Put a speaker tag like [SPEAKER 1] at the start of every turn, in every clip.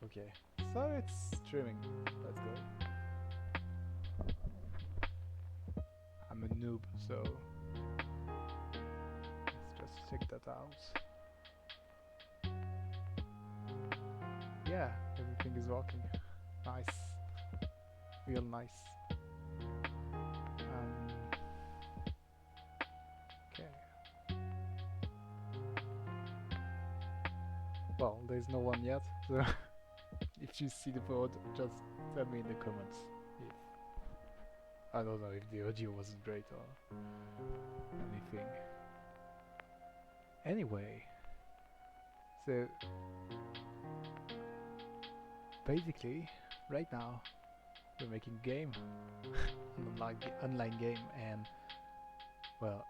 [SPEAKER 1] Okay, so it's streaming. Let's go. I'm a noob, so let's just check that out. Yeah, everything is working. Nice. Real nice. Okay. Well, there's no one yet, so if you see the board, just tell me in the comments if I don't know if the audio wasn't great or anything. Anyway, so basically, right now we're making a game, an online game, and well,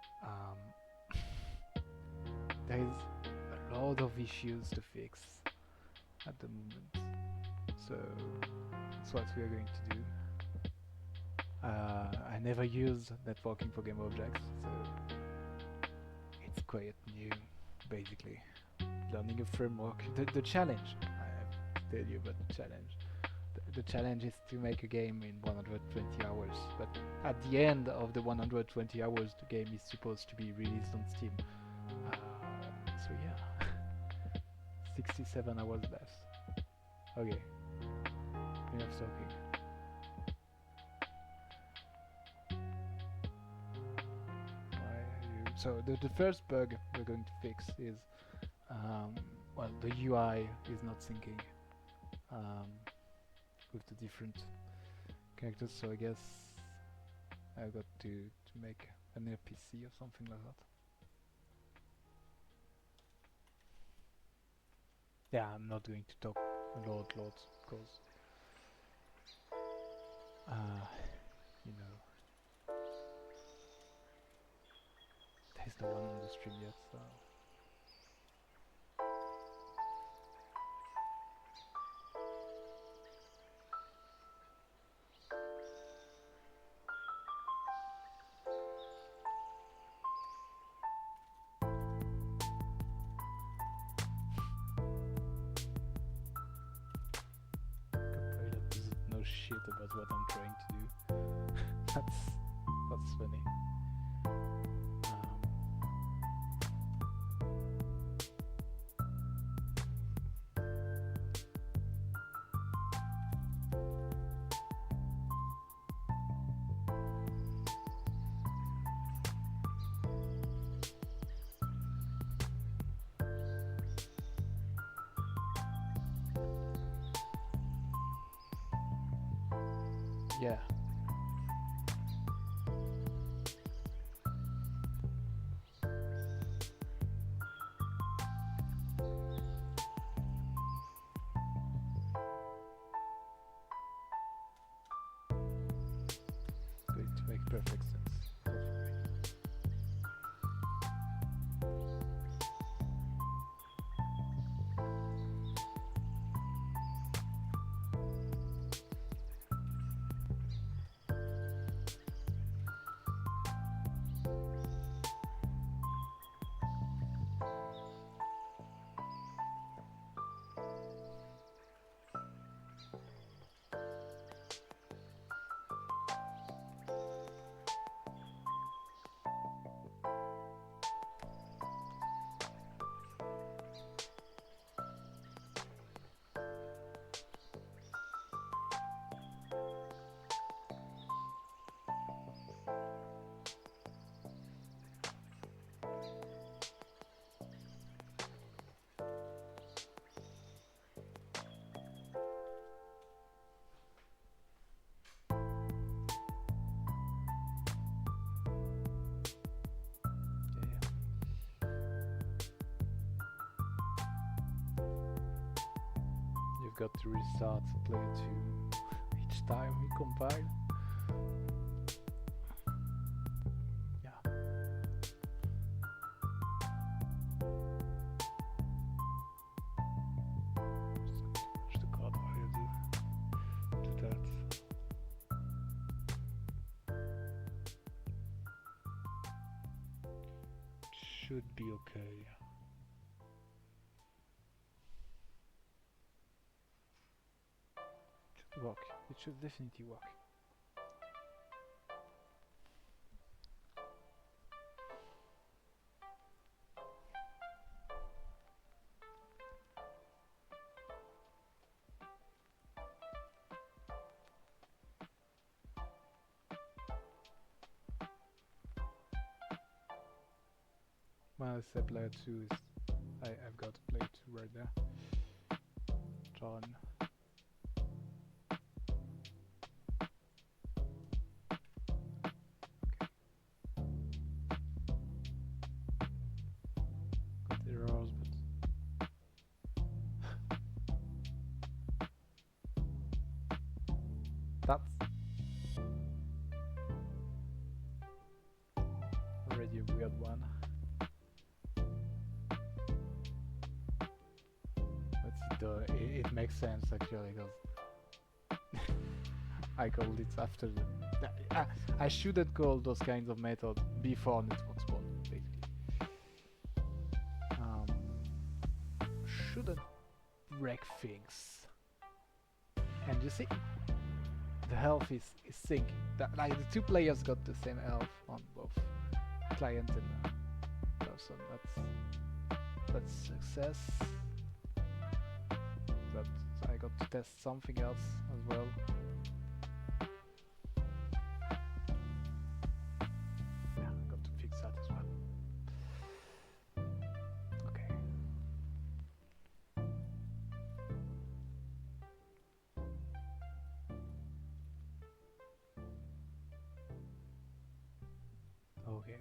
[SPEAKER 1] there is a lot of issues to fix at the moment. So that's what we are going to do. I never used networking for game objects, so it's quite new, basically. Learning a framework. The challenge, I have to tell you about the challenge. The challenge is to make a game in 120 hours, but at the end of the 120 hours, the game is supposed to be released on Steam. So yeah, 67 hours left. Okay, enough talking. So the first bug we're going to fix is, well, the UI is not syncing with the different characters. So I guess I've got to make an RPC or something like that. Yeah, I'm not going to talk lots because you know, there's no one on the stream yet, so. Copilot doesn't know shit about what I'm trying to do. that's funny. Yeah. Going to make perfect sense. You've got to restart player 2 each time we compile. Yeah. Just watch the card while you do that. Should be okay. work. It should definitely work. Well, I say player 2 is... I've got to play 2 right there. John. Got errors, but... That's... already a weird one. It makes sense actually, because I called it after the... I shouldn't call those kinds of methods before network spawn, basically. Shouldn't break things. And you see, the health is sync. Like the 2 players got the same health on both client and person. That's success. But I got to test something else as well. Yeah, I got to fix that as well. Okay. Okay.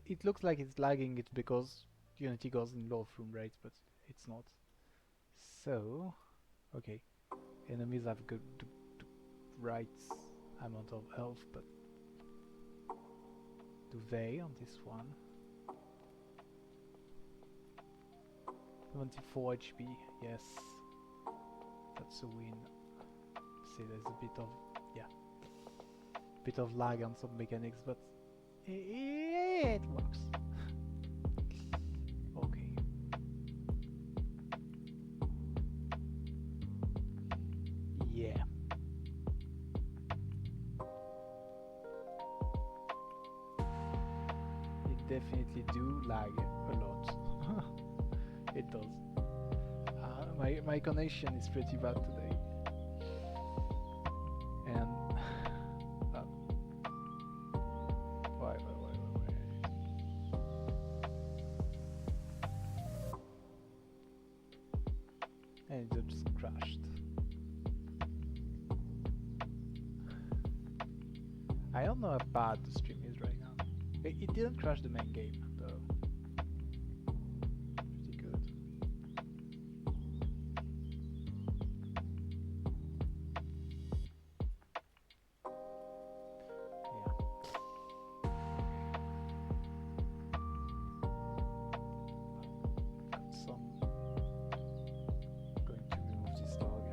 [SPEAKER 1] It looks like it's lagging. It's because Unity goes in low frame rates, but it's not. So, okay, enemies have got the right amount of health, but do they on this one? 74 HP, yes, that's a win. See, there's a bit of lag on some mechanics, but it works. Okay. Yeah. It definitely do lag a lot. It does. My connection is pretty bad today. And why? And it just crashed. I don't know how bad the stream is right now. It didn't crash the main game though. Pretty good. Yeah. Got some. Going to remove this dog.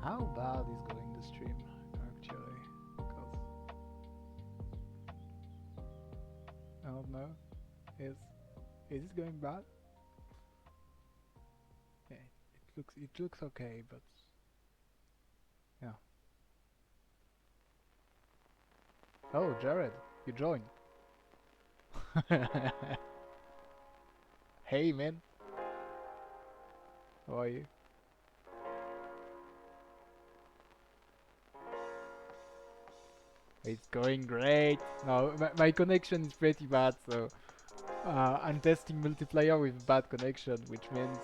[SPEAKER 1] How bad is going the stream actually? Because I don't know. Is it going bad? Yeah, it looks okay, but yeah. Oh, Jared, you joined. Hey man, how are you? It's going great. No, my connection is pretty bad, so I'm testing multiplayer with bad connection, which means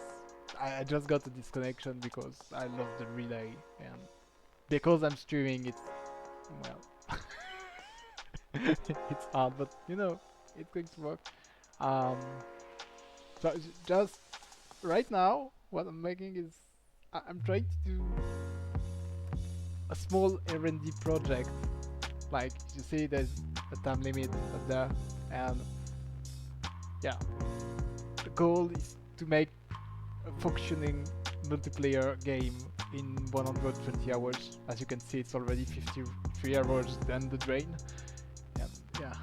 [SPEAKER 1] I just got a disconnection because I lost the relay, and because I'm streaming, it's well, it's hard, but you know, it's going to work. So just right now, what I'm making is I'm trying to do a small R&D project. Like you see, there's a time limit up there, and yeah, the goal is to make a functioning multiplayer game in 120 hours. As you can see, it's already 53 hours down the drain. And yeah.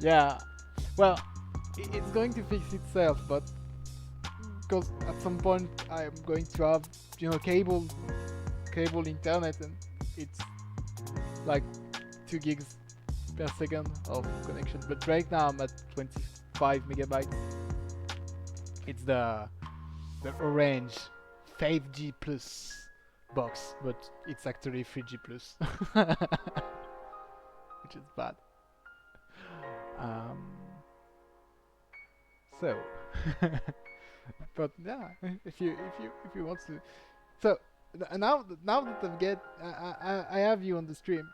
[SPEAKER 1] Yeah. Well, it's going to fix itself, but because at some point I'm going to have, cable internet, and it's like 2 gigs per second of connection. But right now I'm at 25 megabytes. It's the orange 5G plus box, but it's actually 3G plus, which is bad. So, but yeah, if you want to, so now that I have you on the stream,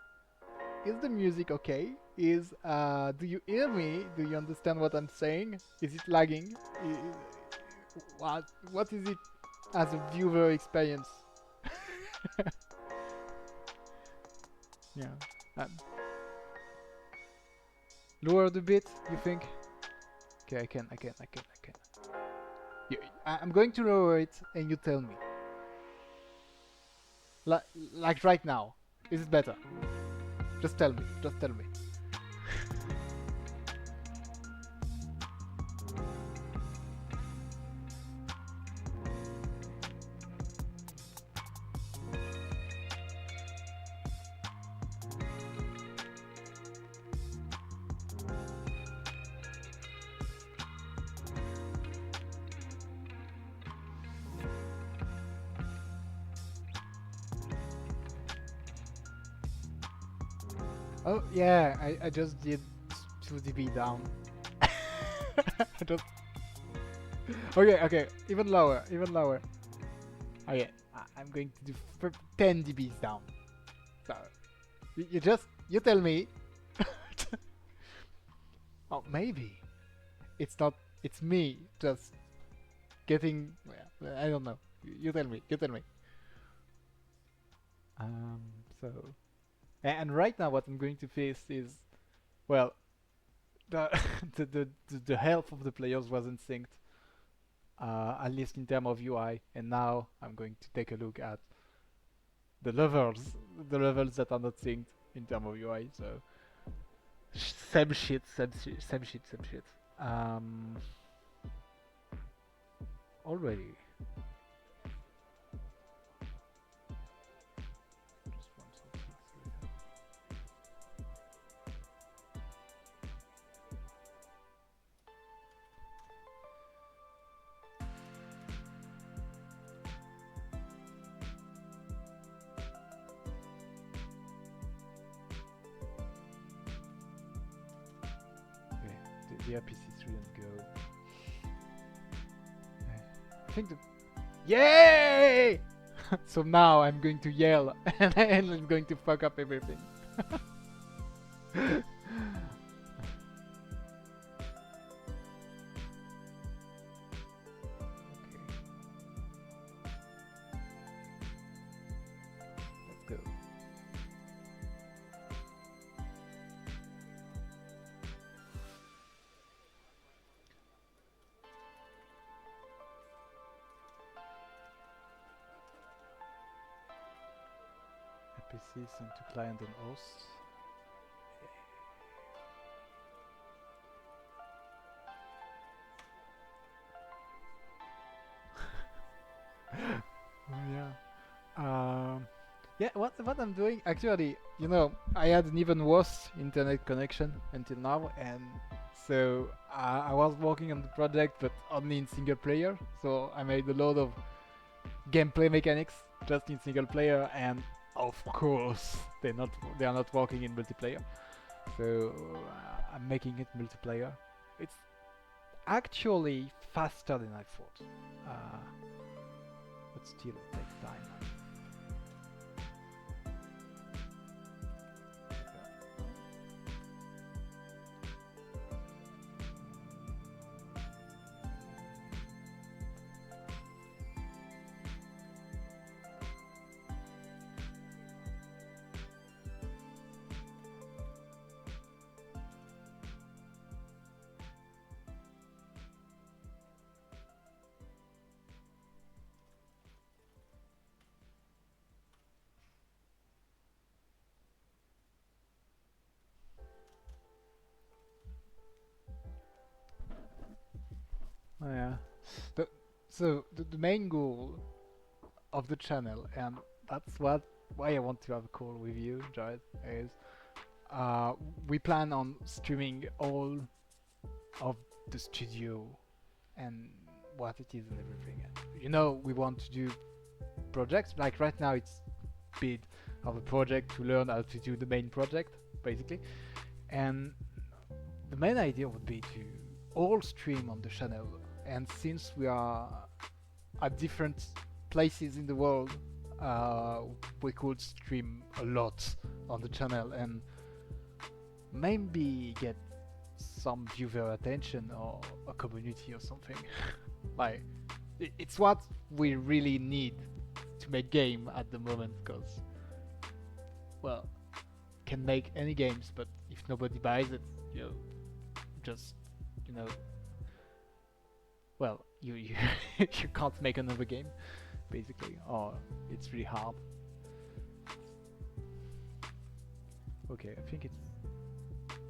[SPEAKER 1] is the music okay? Do you hear me? Do you understand what I'm saying? Is it lagging? What is it as a viewer experience? Yeah. Lower the bit, you think? Okay, I can. I'm going to lower it, and you tell me. Like right now, is it better? Just tell me. Oh yeah, I just did 2 dB down. I just... Okay, even lower. Okay, I'm going to do 10 dBs down. So you tell me. Oh, maybe it's not. It's me just getting. Well, I don't know. You tell me. So. And right now, what I'm going to face is, well, the the health of the players wasn't synced, at least in terms of UI. And now I'm going to take a look at the levels that are not synced in terms of UI. So same shit. Already. The RPC3 and go. I think the... Yay! So now I'm going to yell and I'm going to fuck up everything. Let's go. RPC sent to client and host. Yeah, what I'm doing actually, I had an even worse internet connection until now, and so I was working on the project, but only in single player. So I made a lot of gameplay mechanics just in single player, and of course they are not working in multiplayer. So I'm making it multiplayer. It's actually faster than I thought, but still it takes time. Yeah. The, the main goal of the channel, and that's why I want to have a call with you, Jared, is uh, we plan on streaming all of the studio and what it is and everything. And, we want to do projects. Like right now, it's bit of a project to learn how to do the main project, basically. And the main idea would be to all stream on the channel. And since we are at different places in the world, uh, we could stream a lot on the channel and maybe get some viewer attention or a community or something. Like, it's what we really need to make game at the moment, because, well, can make any games, but if nobody buys it, you just, you know, well, you you can't make another game, basically, or it's really hard. Okay, I think it's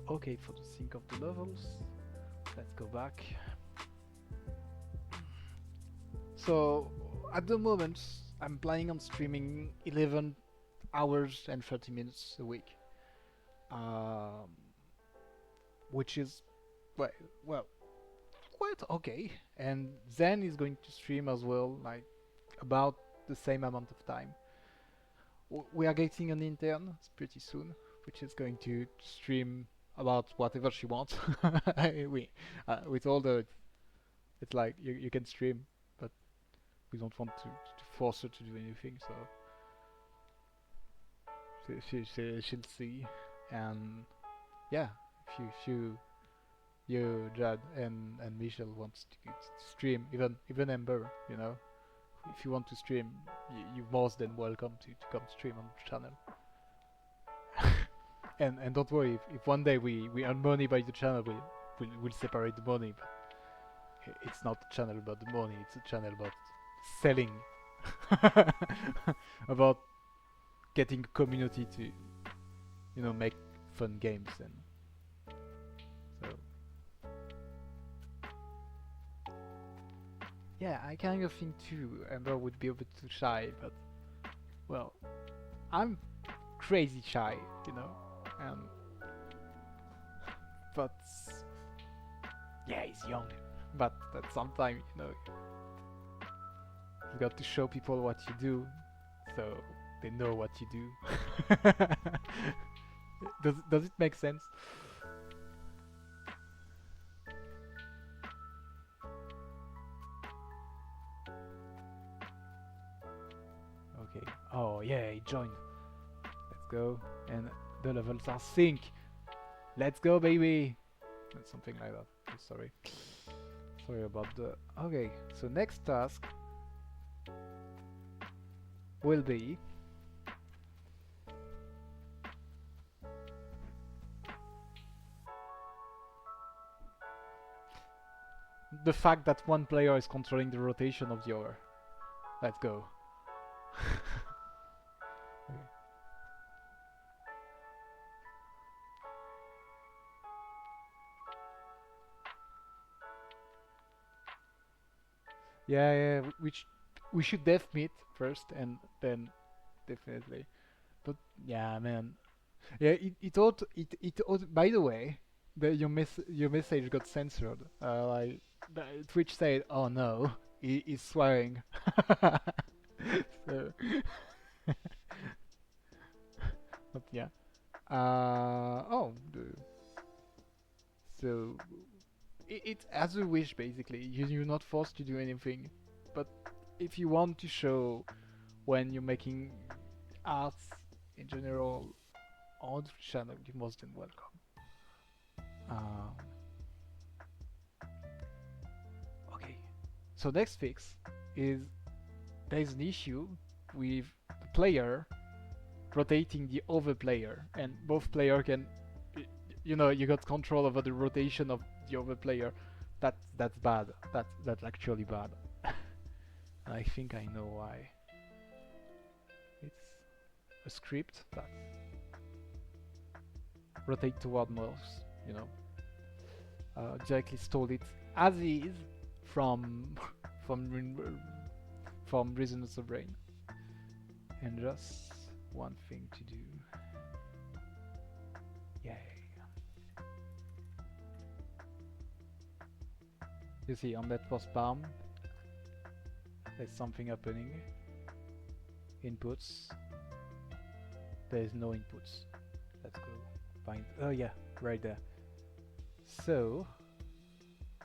[SPEAKER 1] okay for the sync of the levels. Let's go back. So, at the moment, I'm planning on streaming 11 hours and 30 minutes a week. Um, which is, well, well, quite okay. And Zen is going to stream as well, like about the same amount of time. We are getting an intern pretty soon, which is going to stream about whatever she wants. we, with all the, it's like you can stream, but we don't want to force her to do anything. So she'll see, and yeah, if you Jad and Michelle wants to stream, even Ember, if you want to stream, you're more than welcome to come stream on the channel. And don't worry, if one day we earn money by the channel, we'll separate the money. But it's not a channel about the money; it's a channel about selling, about getting a community to, make fun games. And so yeah, I kind of think too Ember would be a bit too shy, but well, I'm crazy shy, and but yeah, he's young, but at some time, you got to show people what you do, so they know what you do. Does it make sense? Okay. Oh yeah, he joined. Let's go. And the levels are sync. Let's go, baby. Something like that. Oh, sorry. Sorry about the. Okay. So next task will be the fact that one player is controlling the rotation of the other. Let's go. Okay. Yeah, yeah, we should def meet first and then definitely. But yeah, man. Yeah, by the way, your message got censored. Like Twitch said, "Oh no, he's swearing." So, but yeah. Oh, so it's as you wish, basically. You're not forced to do anything, but if you want to show when you're making art in general on the channel, you're most than welcome. Um, okay. So next fix is there's an issue with the player rotating the other player, and both player can, you got control over the rotation of the other player. That's bad. That's actually bad. I think I know why. It's a script that rotate toward mouse, directly stole it as is from from Resonance of Brain. And just one thing to do. Yay. You see, on that post palm, there's something happening. Inputs. There's no inputs. Let's go find. Oh yeah, right there. So,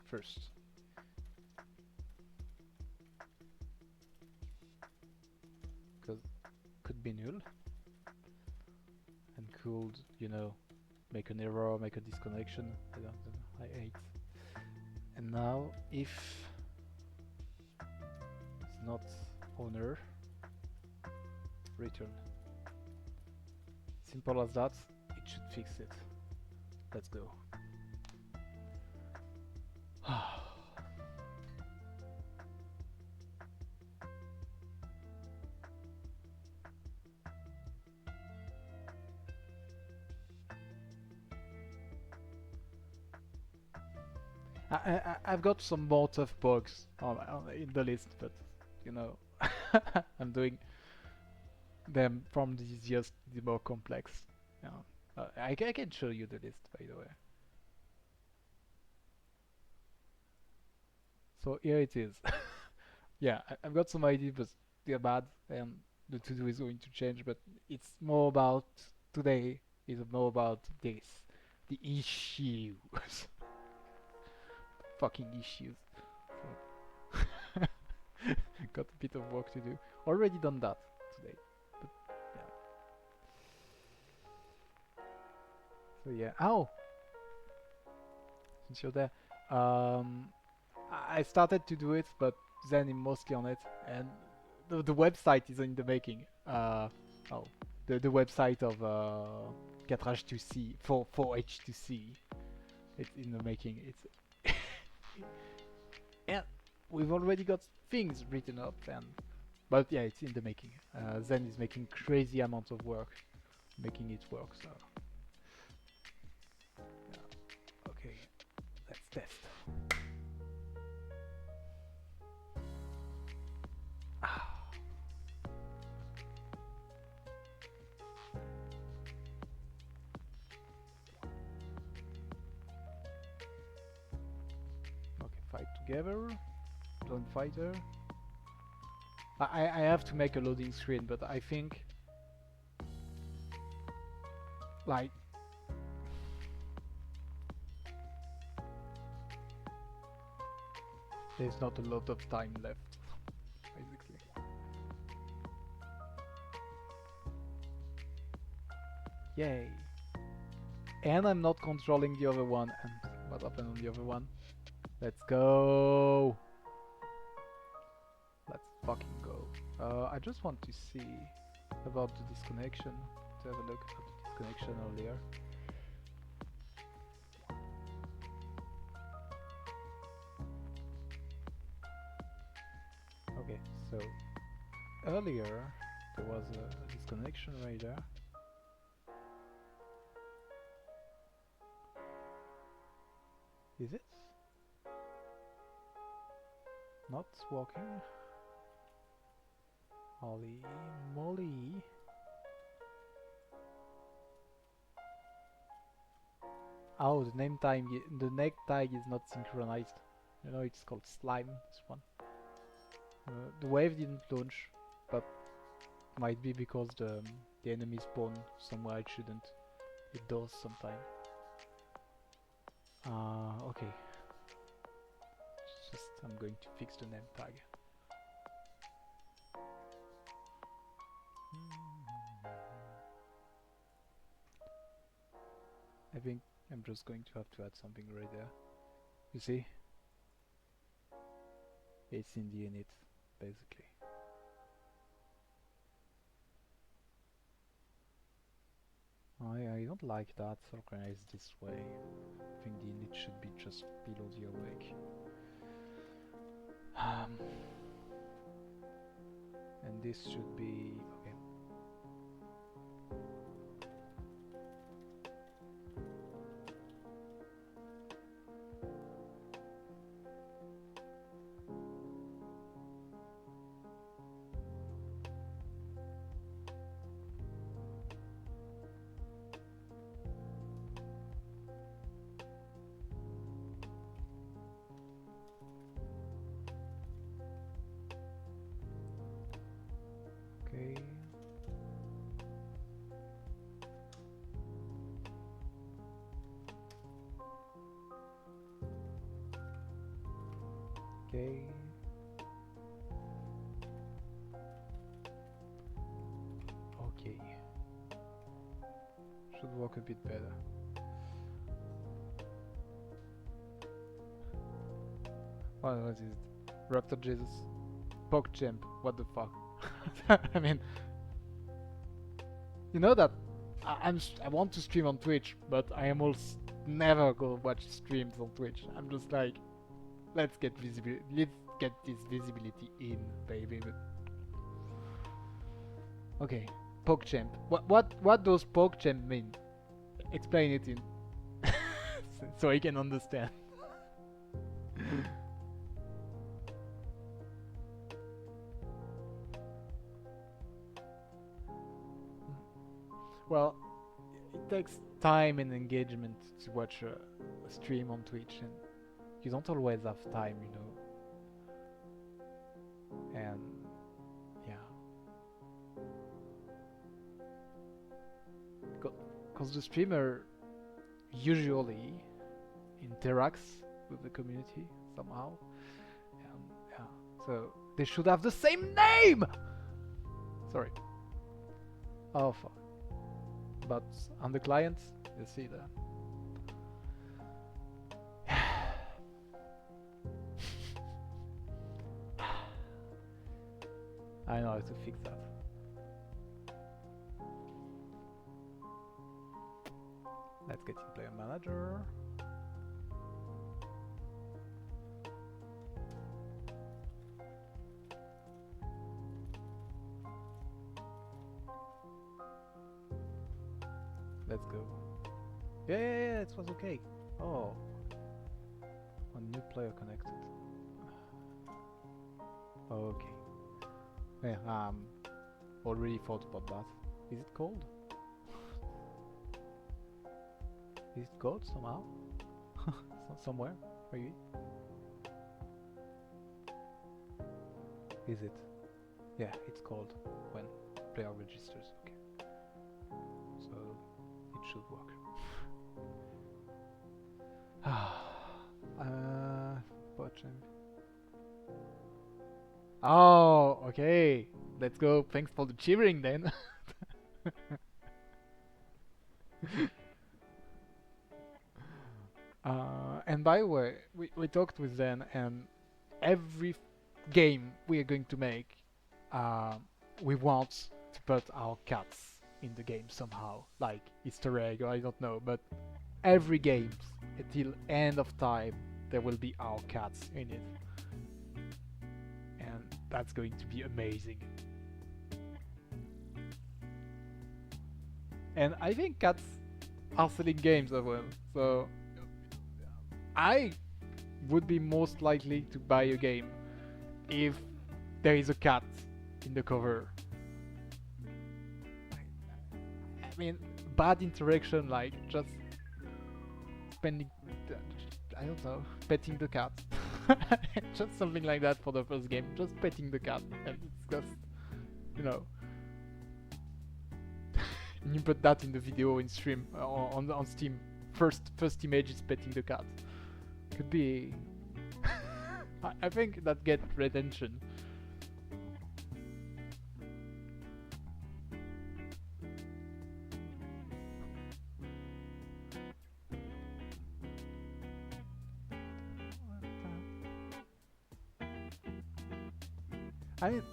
[SPEAKER 1] first, because could be null, and could, you know, make an error, make a disconnection. I don't know. I hate. And now, if it's not owner, return. Simple as that. It should fix it. Let's go. I've got some more tough bugs in the list, but you know, I'm doing them from the easiest to the more complex. You know, I can show you the list, by the way. So here it is. Yeah, I've got some ideas, but they're bad, and the to-do is going to change. But it's more about today. Is more about this, the issues, fucking issues. So got a bit of work to do. Already done that today, but yeah. So yeah. Ow! Since you're there, I started to do it, but then I'm mostly on it, and the website is in the making. Oh, the website of 4H2C, 4H2C. It's in the making. It's yeah, we've already got things written up, and but yeah, it's in the making. Zen is making crazy amounts of work making it work. So yeah. Okay, let's test. Okay, fight together. Don't fighter. I have to make a loading screen, but I think like there's not a lot of time left, basically. Yay! And I'm not controlling the other one. And what happened on the other one? Let's go! Let's fucking go. I just want to see about the disconnection, to have a look at the disconnection earlier. Okay, so earlier there was a disconnection right there. Is it not working? Holy moly! Oh, the name tag, the neck tag is not synchronized. You know, it's called slime. This one. The wave didn't launch, but might be because the enemy spawned somewhere it shouldn't. It does sometime. Okay. Just I'm going to fix the name tag. I think I'm just going to have to add something right there. You see? It's in the init, basically. I don't like that organized this way. I think the init should be just below the awake. And this should be okay. Okay. Okay. Should work a bit better. What is it? Raptor Jesus. PogChamp. What the fuck? I mean, you know that I want to stream on Twitch, but I am also never gonna watch streams on Twitch. I'm just like, let's get visibility. Let's get this visibility in, baby. But okay, PogChamp. What does PogChamp mean? Explain it in so I can understand. Well, it takes time and engagement to watch a stream on Twitch, and you don't always have time, you know. And yeah, because the streamer usually interacts with the community somehow, and yeah, so they should have the same name. Sorry. Oh fuck. But on the client, you see that. I know how to fix that. Let's get in player manager. Let's go. Yeah, it was okay. Oh. One new player connected. Okay. Yeah, already thought about that. Is it cold? Is it cold somehow? Somewhere? Maybe? Is it? Yeah, it's cold when player registers. Okay. So it should work. Bottom. Oh, okay. Let's go. Thanks for the cheering then. And by the way, we talked with them, and every game we are going to make, we want to put our cats in the game somehow, like Easter egg or I don't know, but every game until end of time there will be our cats in it, and that's going to be amazing. And I think cats are selling games as well, so I would be most likely to buy a game if there is a cat in the cover. I mean, bad interaction, like just spending, I don't know, petting the cat. Just something like that for the first game, just petting the cat, and it's just, you know. You put that in the video in stream on Steam. First image is petting the cat. Could be. I think that get retention. I mean,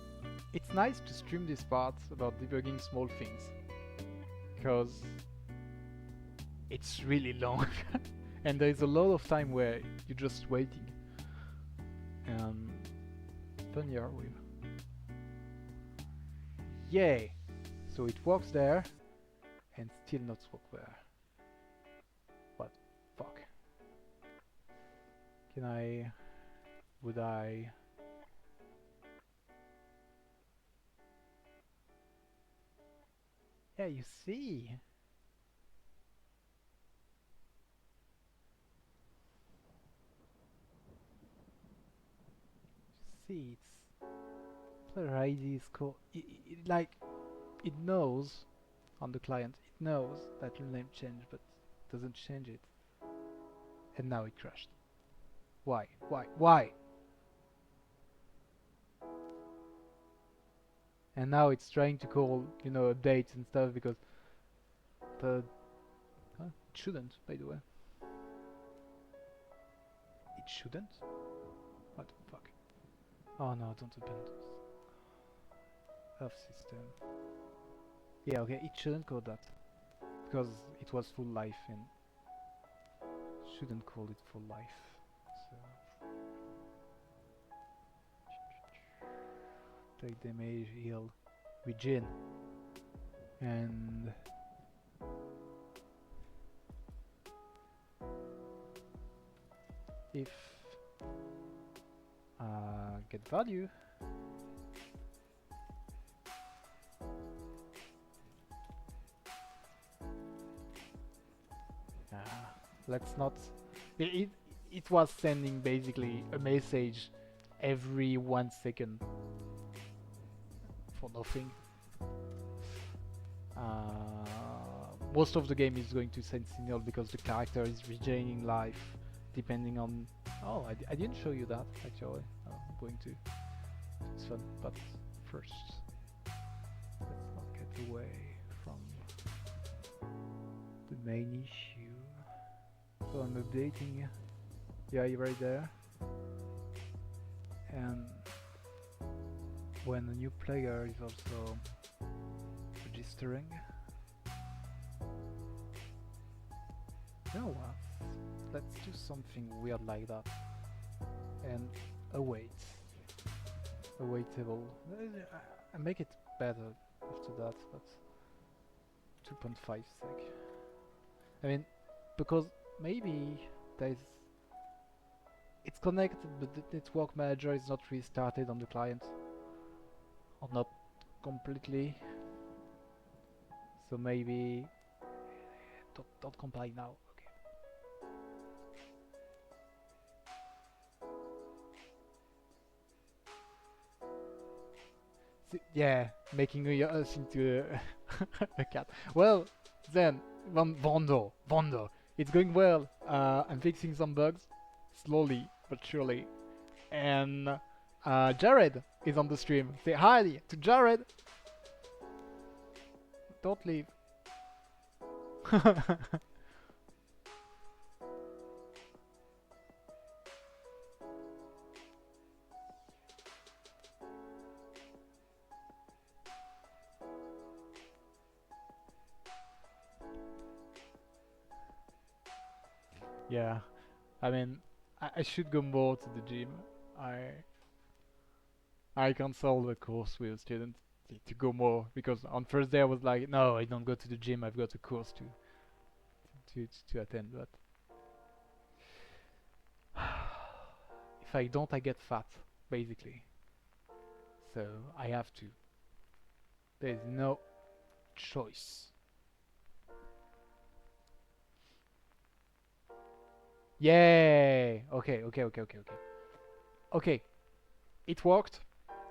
[SPEAKER 1] it's nice to stream this part about debugging small things, because it's really long and there is a lot of time where you're just waiting. Funnier with. Yay! So it works there and still not work there. What fuck? Can I? Would I? Yeah, you see. See, it's player ID is called. Like it knows on the client. It knows that your name changed, but doesn't change it. And now it crashed. Why? Why? Why? and now it's trying to call, you know, updates and stuff because the it shouldn't, by the way. It shouldn't? What the fuck? Oh no, don't open this. Health system. Yeah, okay, it shouldn't call that. Because it was full life and shouldn't call it full life. So take damage, heal, regen. And if get value, let's not. It was sending basically a message every 1 second for nothing. Most of the game is going to Sentinel because the character is regaining life depending on... Oh, I didn't show you that actually. I'm going to. It's fun, but first let's not get away from the main issue. So I'm updating. Yeah, you're right there. And when a new player is also registering, you know what? Let's do something weird like that. And await table. I make it better after that, but 2.5 sec. I mean, because maybe there's... It's connected, but the network manager is not restarted on the client. Or not completely. So maybe... Don't compile now. Yeah, making us into a cat. Well, then, Vondo. It's going well. I'm fixing some bugs, slowly but surely. And Jared is on the stream. Say hi to Jared. Don't leave. Yeah, I mean, I should go more to the gym. I cancelled the course with a student to go more because on first day I was like, no, I don't go to the gym. I've got a course to attend. But if I don't, I get fat, basically. So I have to. There's no choice. Yay! Okay. Okay, it worked.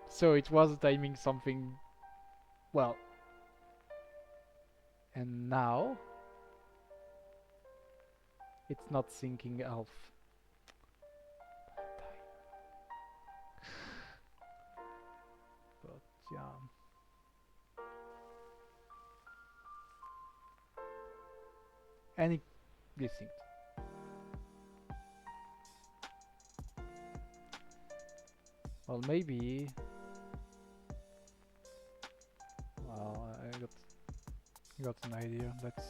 [SPEAKER 1] So it was timing something well. And now it's not syncing elf. But yeah. And it desynced. Well, maybe. Well, I got an idea. Let's.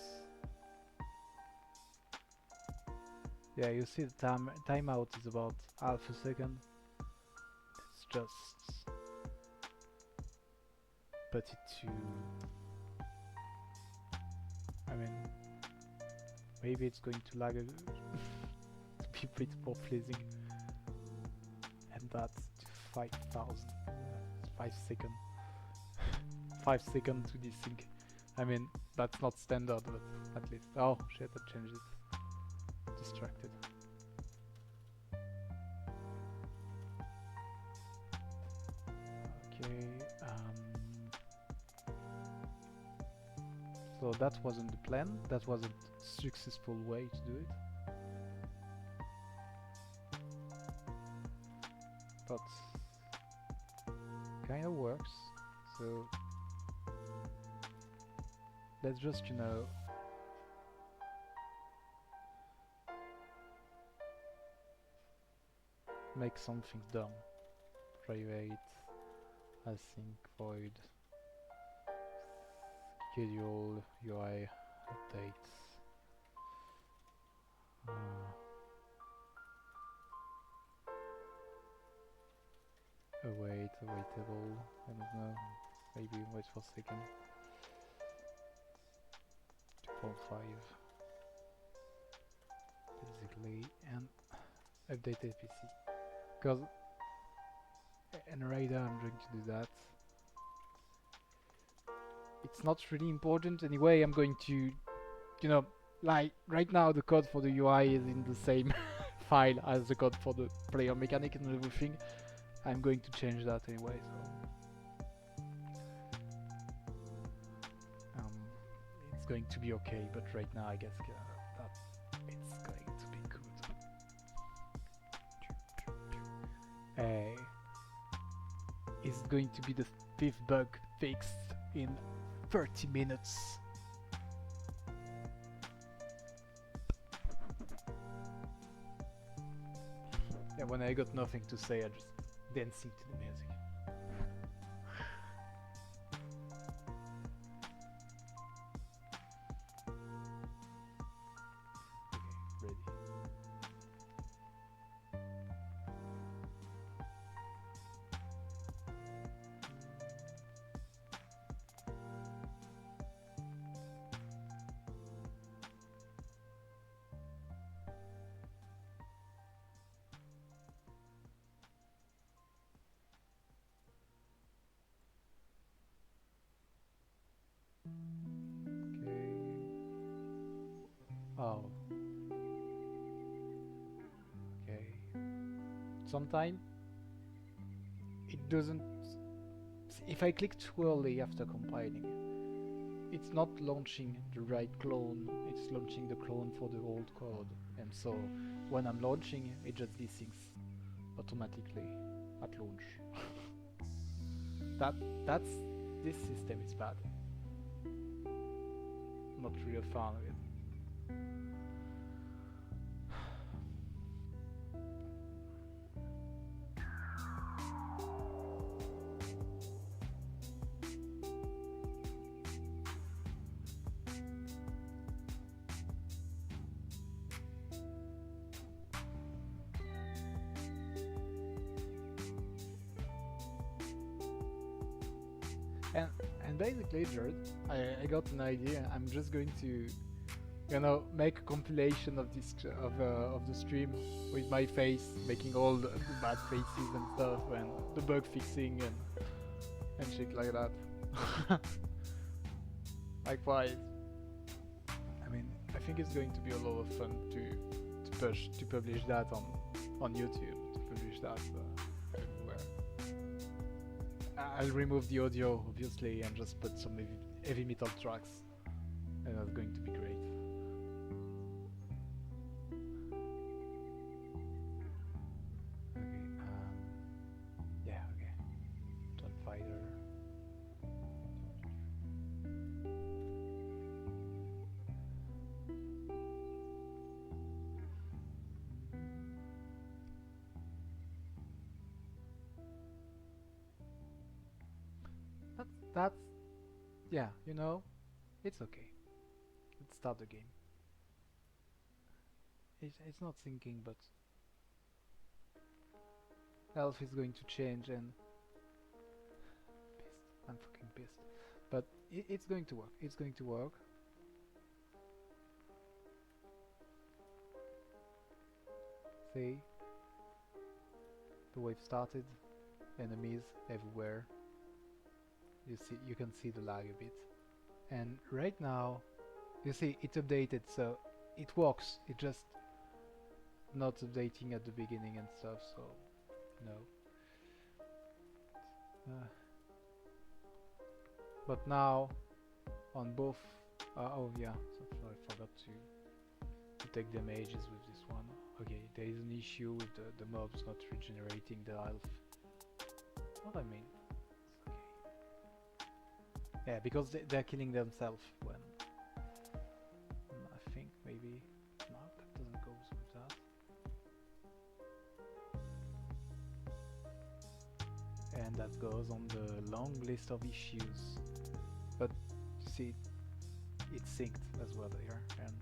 [SPEAKER 1] Yeah, you see the timeout is about half a second. Let's just put it to. I mean, maybe it's going to lag to be a bit more pleasing. And that's 5,000. 5 seconds. 5 seconds to desync. I mean, that's not standard, but at least. Oh shit, I changed it. Distracted. Okay. So that wasn't the plan. That was a successful way to do it. But kind of works. So So let's just, you know, make something dumb. Private, async, void, schedule, UI, updates. Await, awaitable, I don't know, maybe wait for a second. 2.5 basically, and update APC. Because in radar I'm going to do that. It's not really important anyway. I'm going to, you know, like right now the code for the UI is in the same file as the code for the player mechanic and everything. I'm going to change that anyway, so it's going to be okay. But right now, I guess that it's going to be good. It's going to be the 5th bug fixed in 30 minutes. Yeah, when I got nothing to say, I just dancing to the music. Okay, ready. Oh. Okay. Sometimes it doesn't. If I click too early after compiling, it's not launching the right clone, it's launching the clone for the old code. And so when I'm launching, it just desyncs automatically at launch. This system is bad. Not really a fan of it. And basically, Jared, I got an idea. I'm just going to, you know, make a compilation of this of the stream with my face, making all the bad faces and stuff, and the bug fixing and shit like that. Likewise, I mean, I think it's going to be a lot of fun to publish that on YouTube, to publish that everywhere. I'll remove the audio, obviously, and just put some heavy metal tracks, and that's going to be great. Okay, yeah, okay. John Fighter. That's, yeah, you know, it's okay. Let's start the game. It's not syncing, but health is going to change and pissed. I'm fucking pissed. But it's going to work. It's going to work. See? The wave started. Enemies everywhere. You can see the lag a bit. And right now, you see it updated, so it works. It just not updating at the beginning and stuff, so no. But now on both oh yeah, so I forgot to take damages with this one. Okay, there is an issue with the mobs not regenerating the health. What I mean, it's okay. Yeah, because they're killing themselves when... I think maybe... No, that doesn't go with that. And that goes on the long list of issues. But, you see, it's synced as well here, and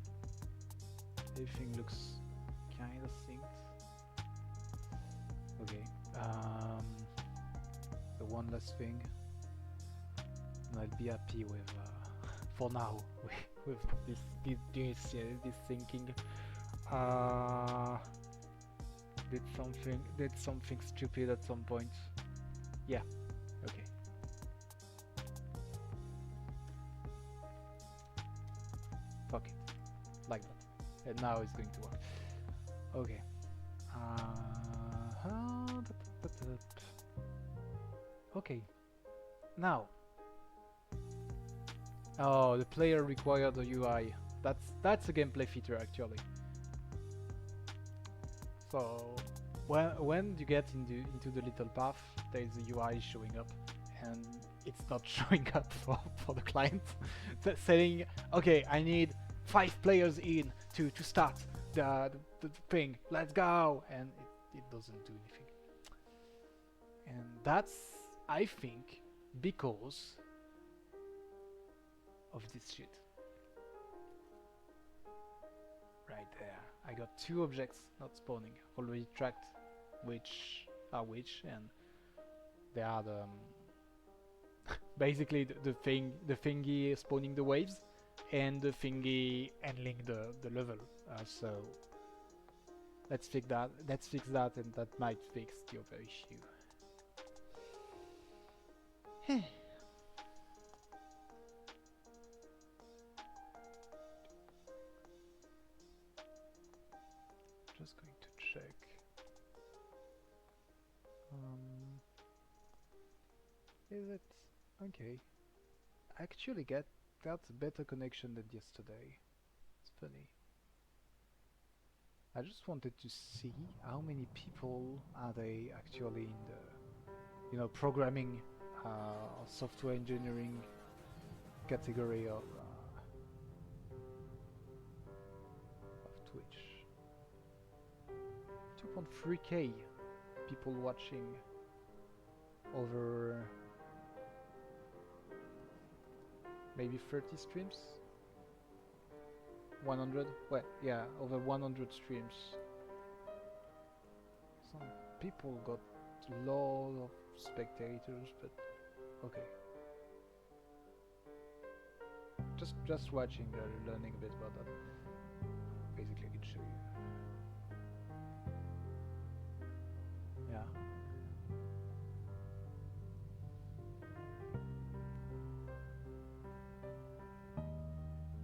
[SPEAKER 1] everything looks kind of synced. Okay, the one last thing, and I'll be happy with, for now, with this thinking. Did something stupid at some point. Yeah, okay. Fuck it, like that, and now it's going to work. Okay. Okay. Now. Oh, the player required a UI. That's a gameplay feature actually. So when you get into the little path, there is a UI showing up, and it's not showing up for the client. Saying, okay, I need 5 players in to start the thing. Let's go, and it doesn't do anything. And that's, I think, because of this shit. Right there. I got 2 objects not spawning. Already tracked which are which, and they are the basically the thingy spawning the waves, and the thingy handling the level. So let's fix that. And that might fix the other issue. Just going to check. Is it okay? I actually got a better connection than yesterday. It's funny. I just wanted to see how many people are they actually in the, programming or software engineering category of Twitch. 2.3k people watching over maybe 30 streams. 100? Well, yeah, over 100 streams. Some people got a lot of spectators, but okay. Just watching, learning a bit about that. Basically, I can show you. Yeah.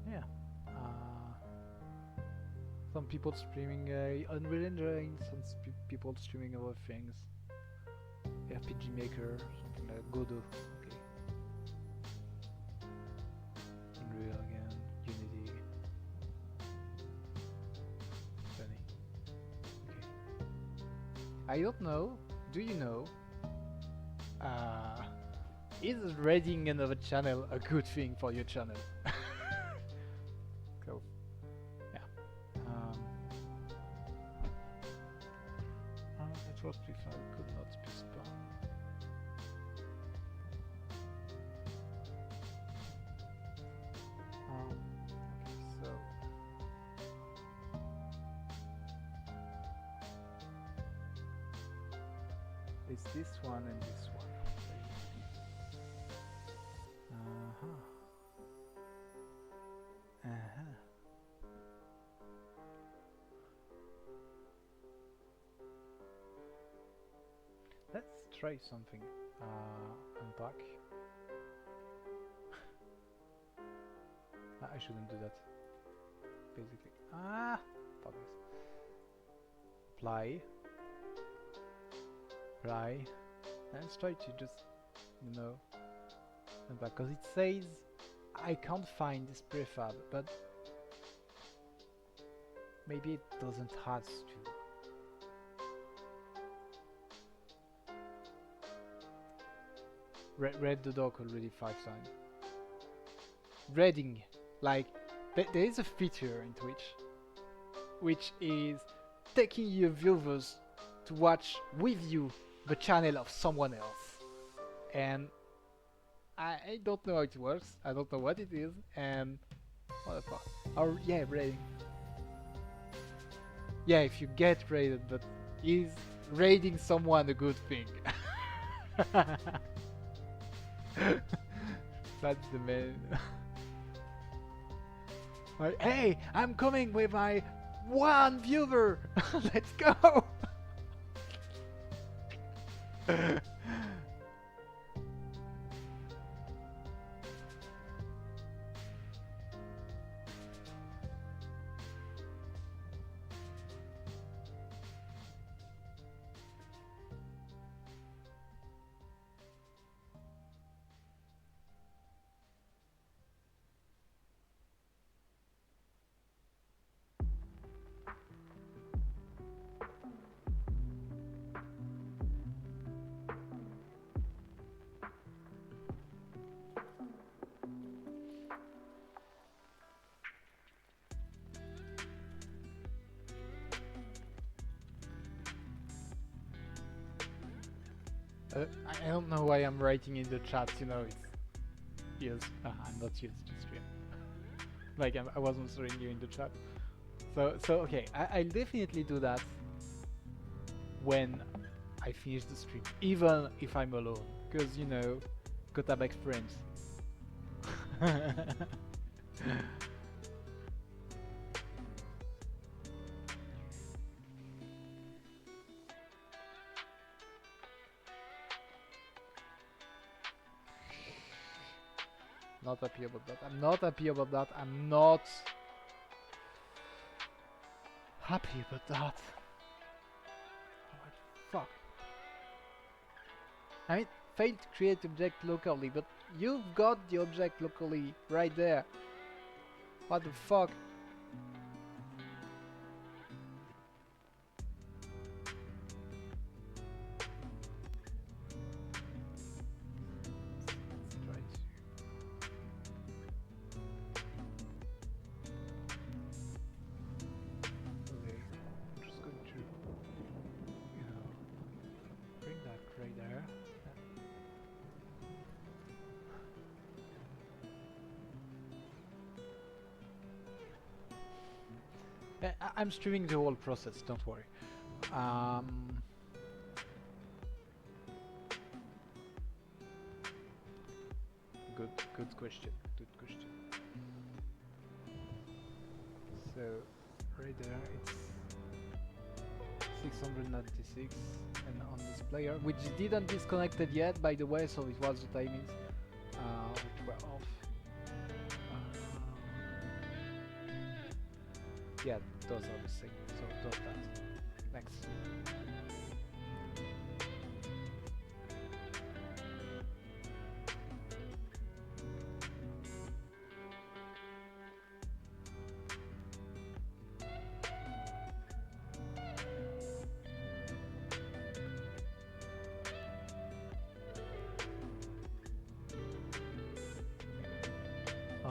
[SPEAKER 1] Yeah. Some people streaming Unreal Engine, some people streaming other things. RPG Maker, something like Godot. Okay. Unreal again, Unity. Funny. Okay. I don't know. Do you know? Is raiding another channel a good thing for your channel? Cool. Yeah. It was before could not be spammed. Okay, so it's this one and this one. Let's try something. Unpack. I shouldn't do that. Basically. Fuck this. Apply. Let's try to just, unpack. Because it says I can't find this prefab, but maybe it doesn't have to. Read the doc already 5 times. raiding. Like there is a feature in Twitch which is taking your viewers to watch with you the channel of someone else. And I don't know how it works. I don't know what it is. And what the fuck? Or yeah, raiding. Yeah, if you get raided, but is raiding someone a good thing? That's the main. Like, hey, I'm coming with my one viewer. Let's go. I don't know why I'm writing in the chat, you know, it's yes, I'm not used to stream. Like I was answering you in the chat. So okay, I'll definitely do that when I finish the stream, even if I'm alone, because you know, gotta make friends. Not happy about that. I'm not happy about that. I'm not happy about that. What the fuck? I mean, failed to create object locally, but you've got the object locally right there. What the fuck? Let's try to. Okay, I'm just going to, you know, bring that right there. I'm streaming the whole process, don't worry. Good question. Good question. So, right there, it's 696, and on this player, which didn't disconnected yet, by the way, so it was the timings, which were off. Yeah, those are the same. So does that. Next.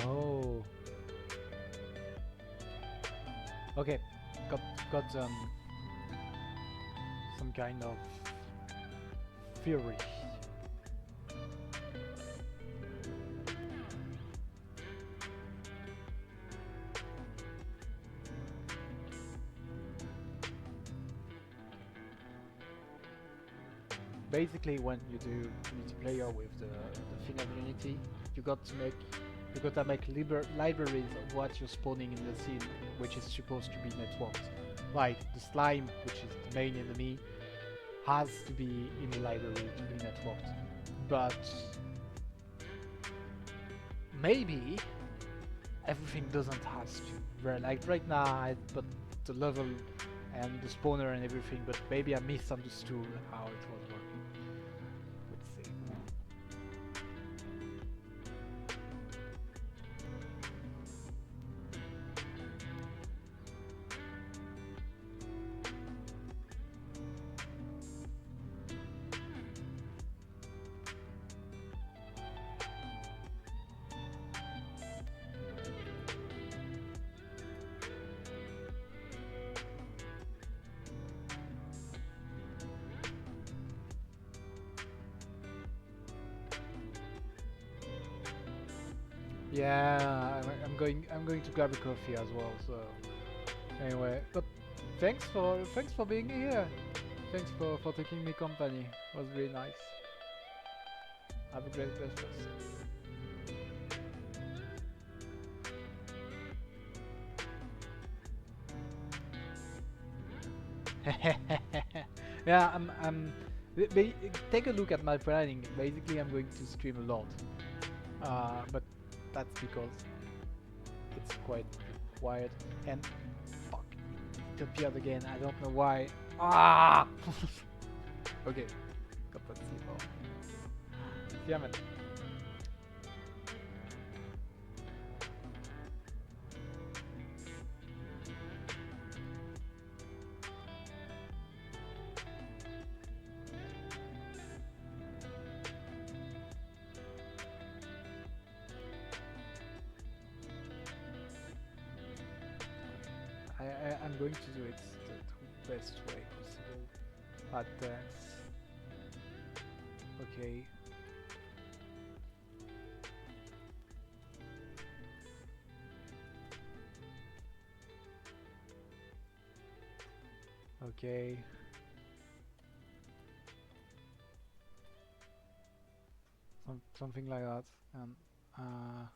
[SPEAKER 1] Oh. Okay. Got some kind of theory. Basically, when you do multiplayer with the thing of Unity, you gotta make libraries of what you're spawning in the scene, which is supposed to be networked. Like the slime, which is the main enemy, has to be in the library to be networked. But maybe everything doesn't have to. Like right now, I put the level and the spawner and everything, but maybe I misunderstood how it was working. Let's see. Yeah, I'm going to grab a coffee as well. So anyway, but thanks for being here. Thanks for taking me company. It was really nice. Have a great breakfast. Yeah, take a look at my planning. Basically, I'm going to stream a lot, but that's because it's quite quiet. And fuck, it appeared again. I don't know why. Ah. Okay, got that C4. Damn it. I'm going to do it the best way possible. But that's okay. Okay. Something like that. And uh,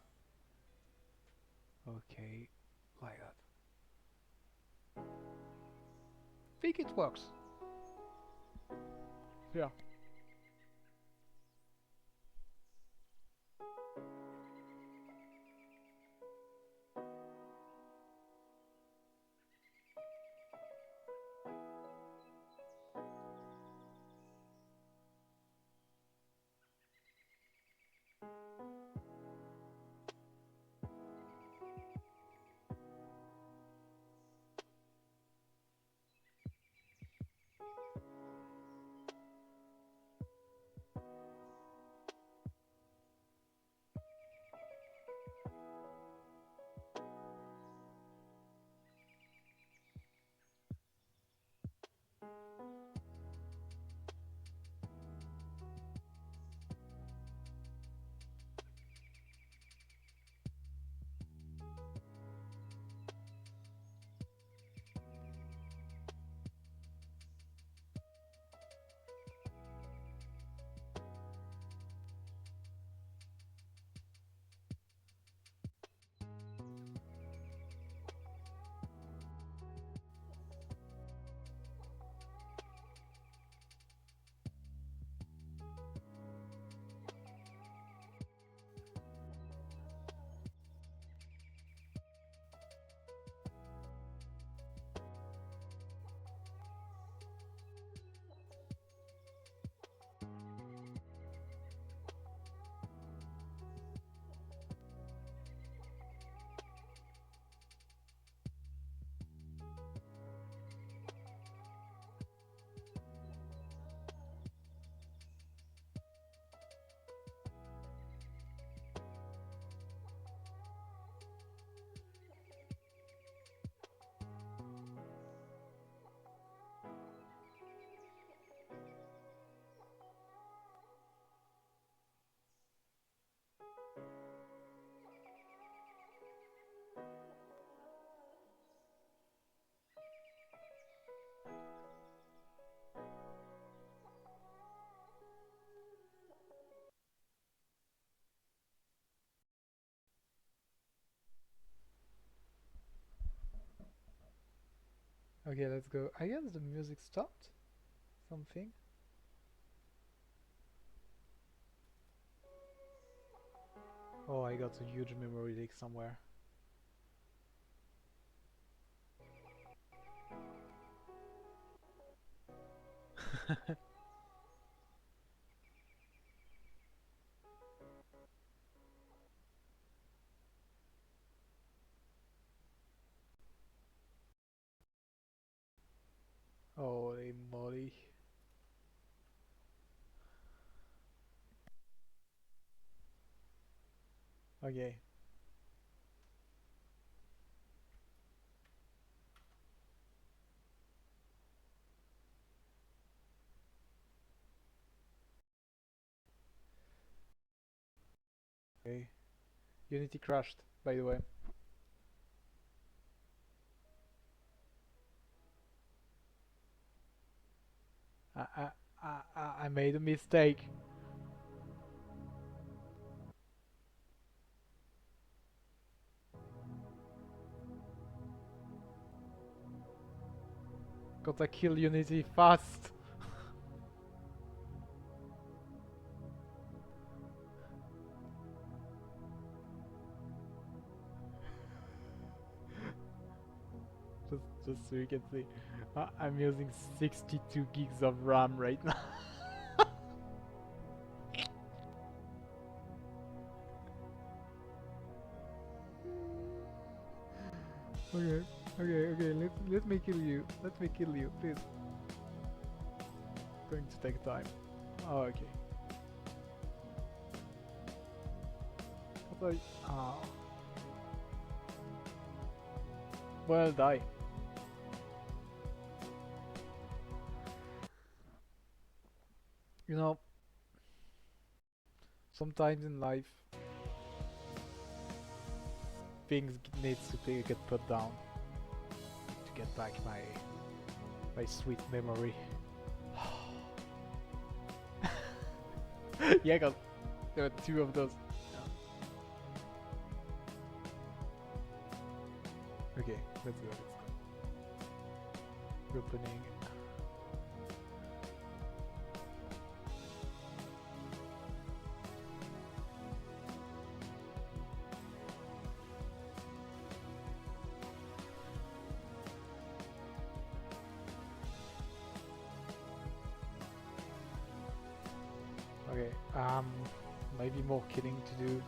[SPEAKER 1] okay, like that. Think it works. Yeah. Okay, let's go. I guess the music stopped. Something. Oh, I got a huge memory leak somewhere. Holy moly. Okay. Okay. Unity crashed, by the way. I I I made a mistake. Gotta kill Unity fast. Just so you can see, I'm using 62 gigs of RAM right now. Okay, okay. Let me kill you. Let me kill you, please. Going to take time. Oh, okay. What I? Oh. Well, die. You know, sometimes in life, things needs to get put down to get back my sweet memory. Yeah, 'cause there were two of those. Okay, let's go. Opening. Okay, maybe more killing to do.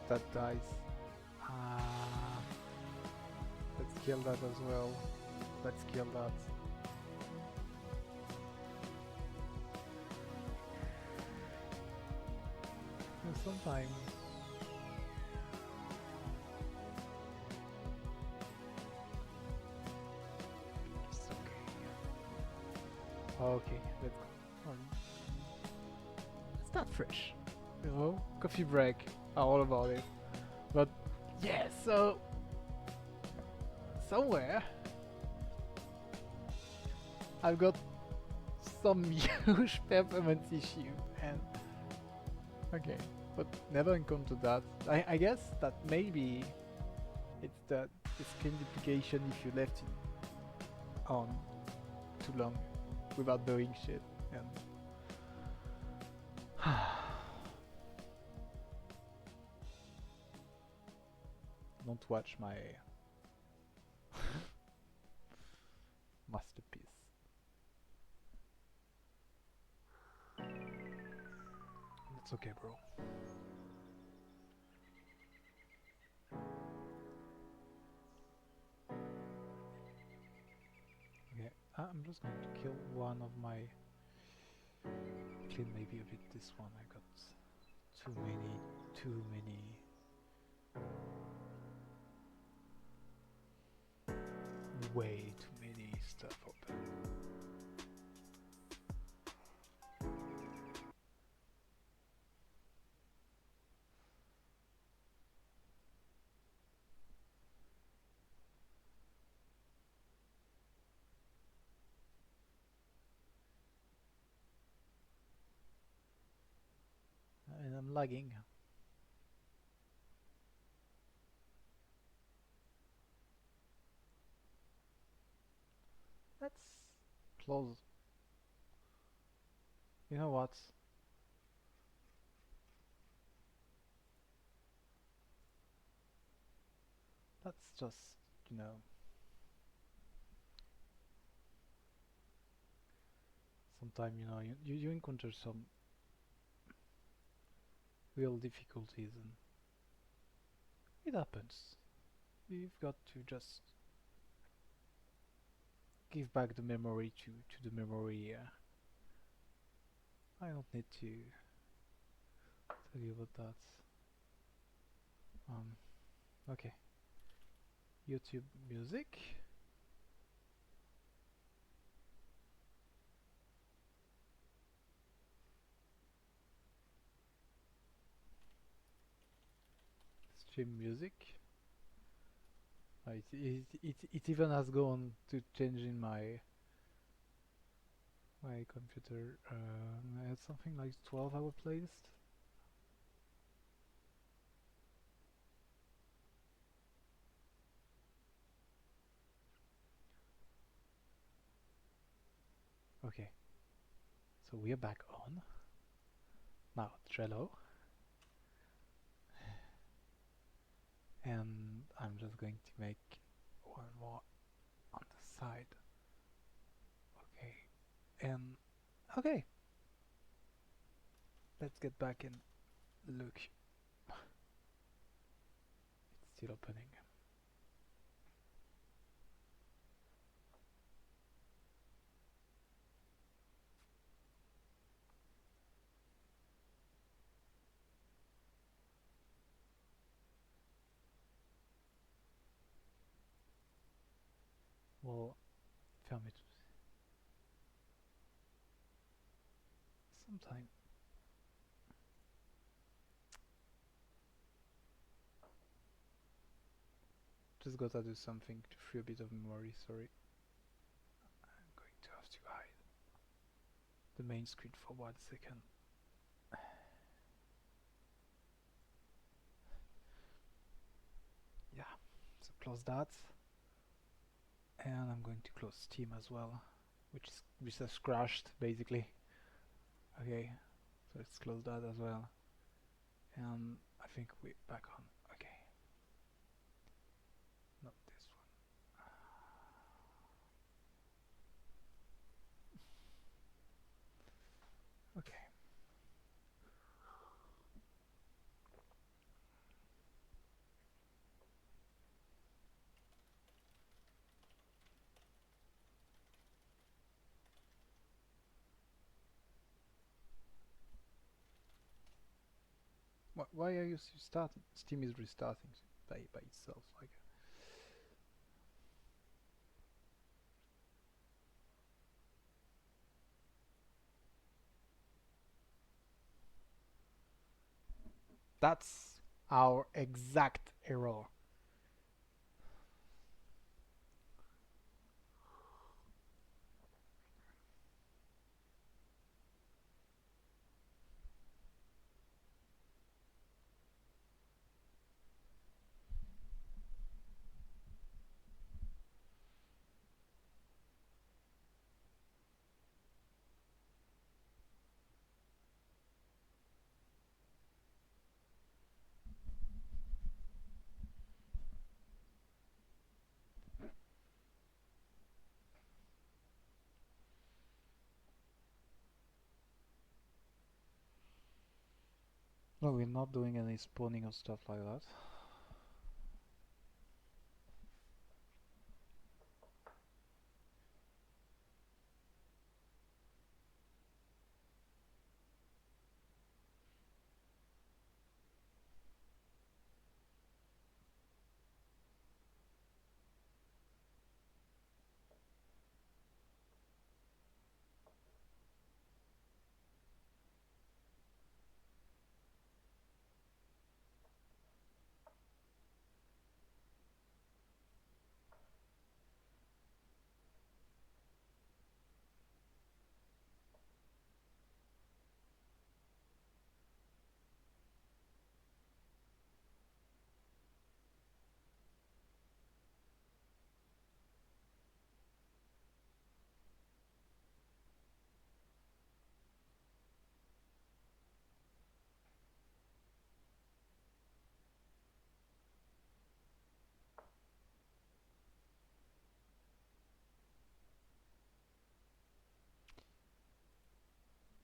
[SPEAKER 1] That dies. Let's kill that as well. Let's kill that. Sometimes it's okay. Okay, let's go. It's not fresh, you know. Coffee break, all about it. But yeah, so somewhere I've got some huge performance issue, and okay, but never encountered that. I guess that maybe it's the screen duplication if you left it on too long without doing shit, and don't watch my masterpiece. It's okay, bro. Okay, I'm just going to kill one of my. Clean maybe a bit this one. I got too many. Way too many stuff open. And I'm lagging. Let's close. You know what? Let's just, you know, sometimes you encounter some real difficulties, and it happens. You've got to just give back the memory to the memory. I don't need to tell you about that. Okay. YouTube music. stream music. It even has gone to changing my computer. I had something like 12-hour playlist. Okay, so we are back on. Now Trello. And I'm just going to make one more on the side. Okay, and okay, let's get back and look. It's still opening. Well, ferme tout. Sometime. Just gotta do something to free a bit of memory, sorry. I'm going to have to hide the main screen for 1 second. Yeah, so close that. And I'm going to close Steam as well, which has crashed basically. Okay, so let's close that as well. And I think we're back on. Okay. Not this one. Okay. Why are you starting? Steam is restarting by itself. Like, that's our exact error. No, we're not doing any spawning or stuff like that.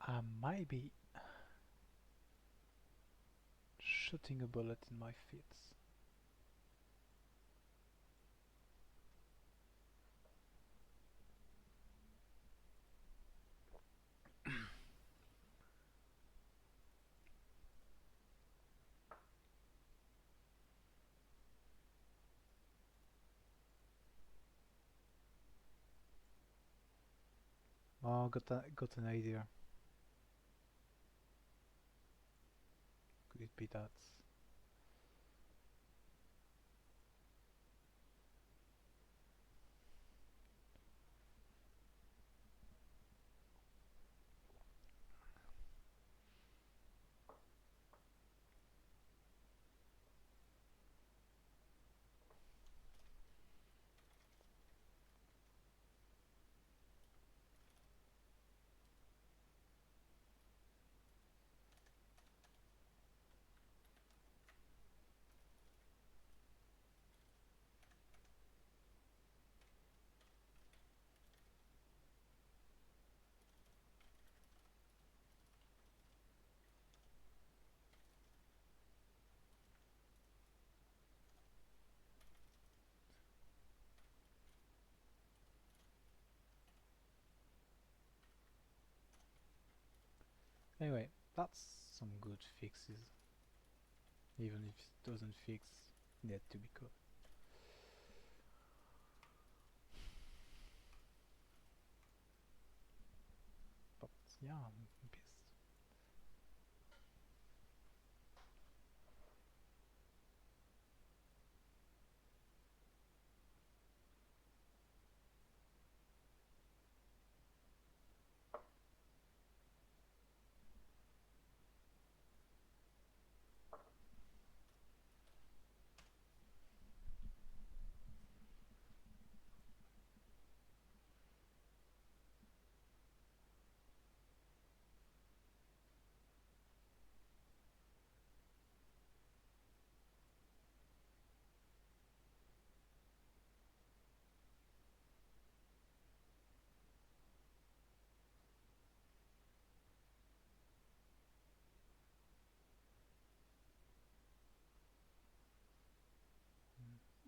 [SPEAKER 1] I might be shooting a bullet in my feet. Oh, got an idea. Could it be that? Anyway, that's some good fixes, even if it doesn't fix yet to be code. But yeah, I'm pissed.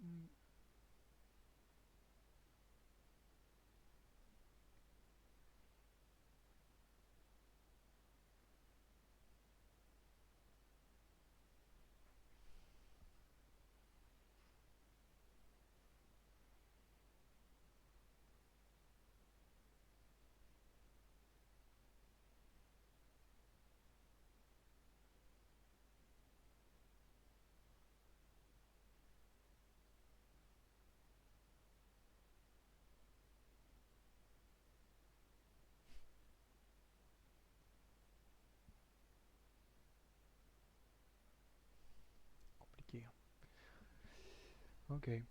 [SPEAKER 1] Mm. Compliqué. Okay.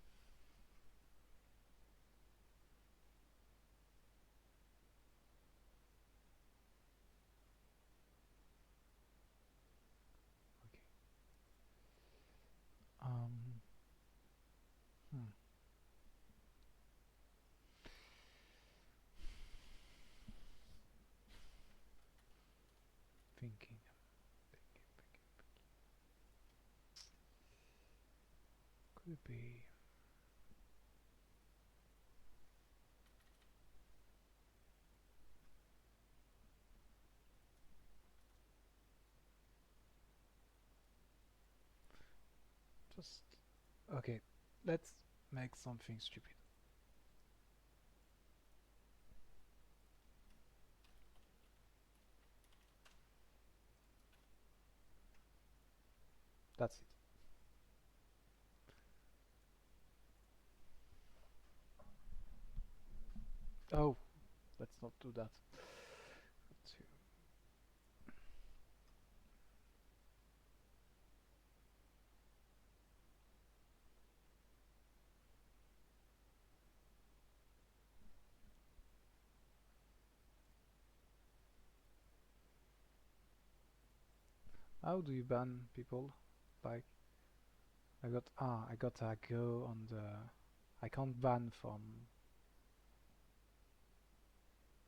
[SPEAKER 1] Okay. Um. Hmm. Thinking. Could it be? Just okay. Let's make something stupid. That's it. Oh, let's not do that. How do you ban people? Like I got a go on the. I can't ban from.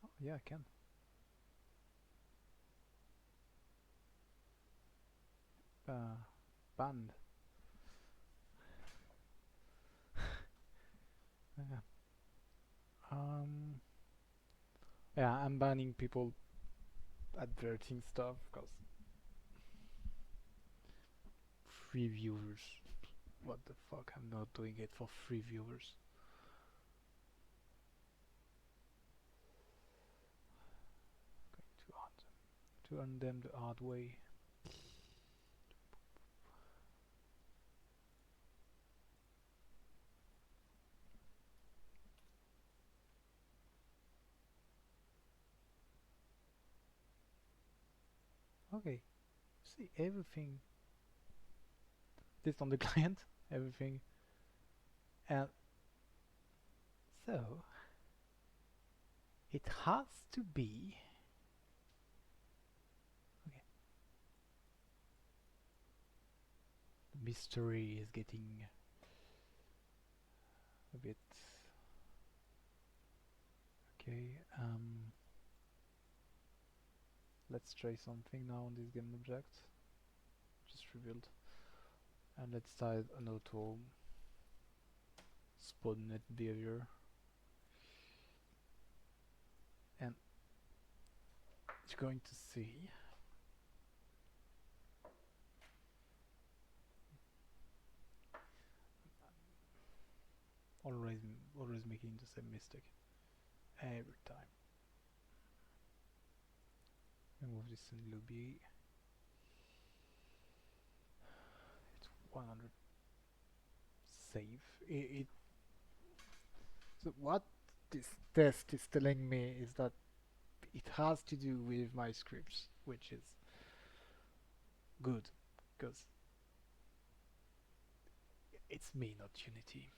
[SPEAKER 1] Oh, yeah, I can. Banned. Yeah. Um. Yeah, I'm banning people adverting stuff because free viewers. What the fuck? I'm not doing it for free viewers. Going to earn them the hard way. Okay. See everything. This on the client. Everything. And so it has to be. Okay. The mystery is getting a bit. Okay. Let's try something now on this game object. Just revealed. And let's start an auto spawn net behavior. And you're going to see always always making the same mistake every time. Remove this in lobby. It's 100 save. So what this test is telling me is that it has to do with my scripts, which is good, because it's me, not Unity.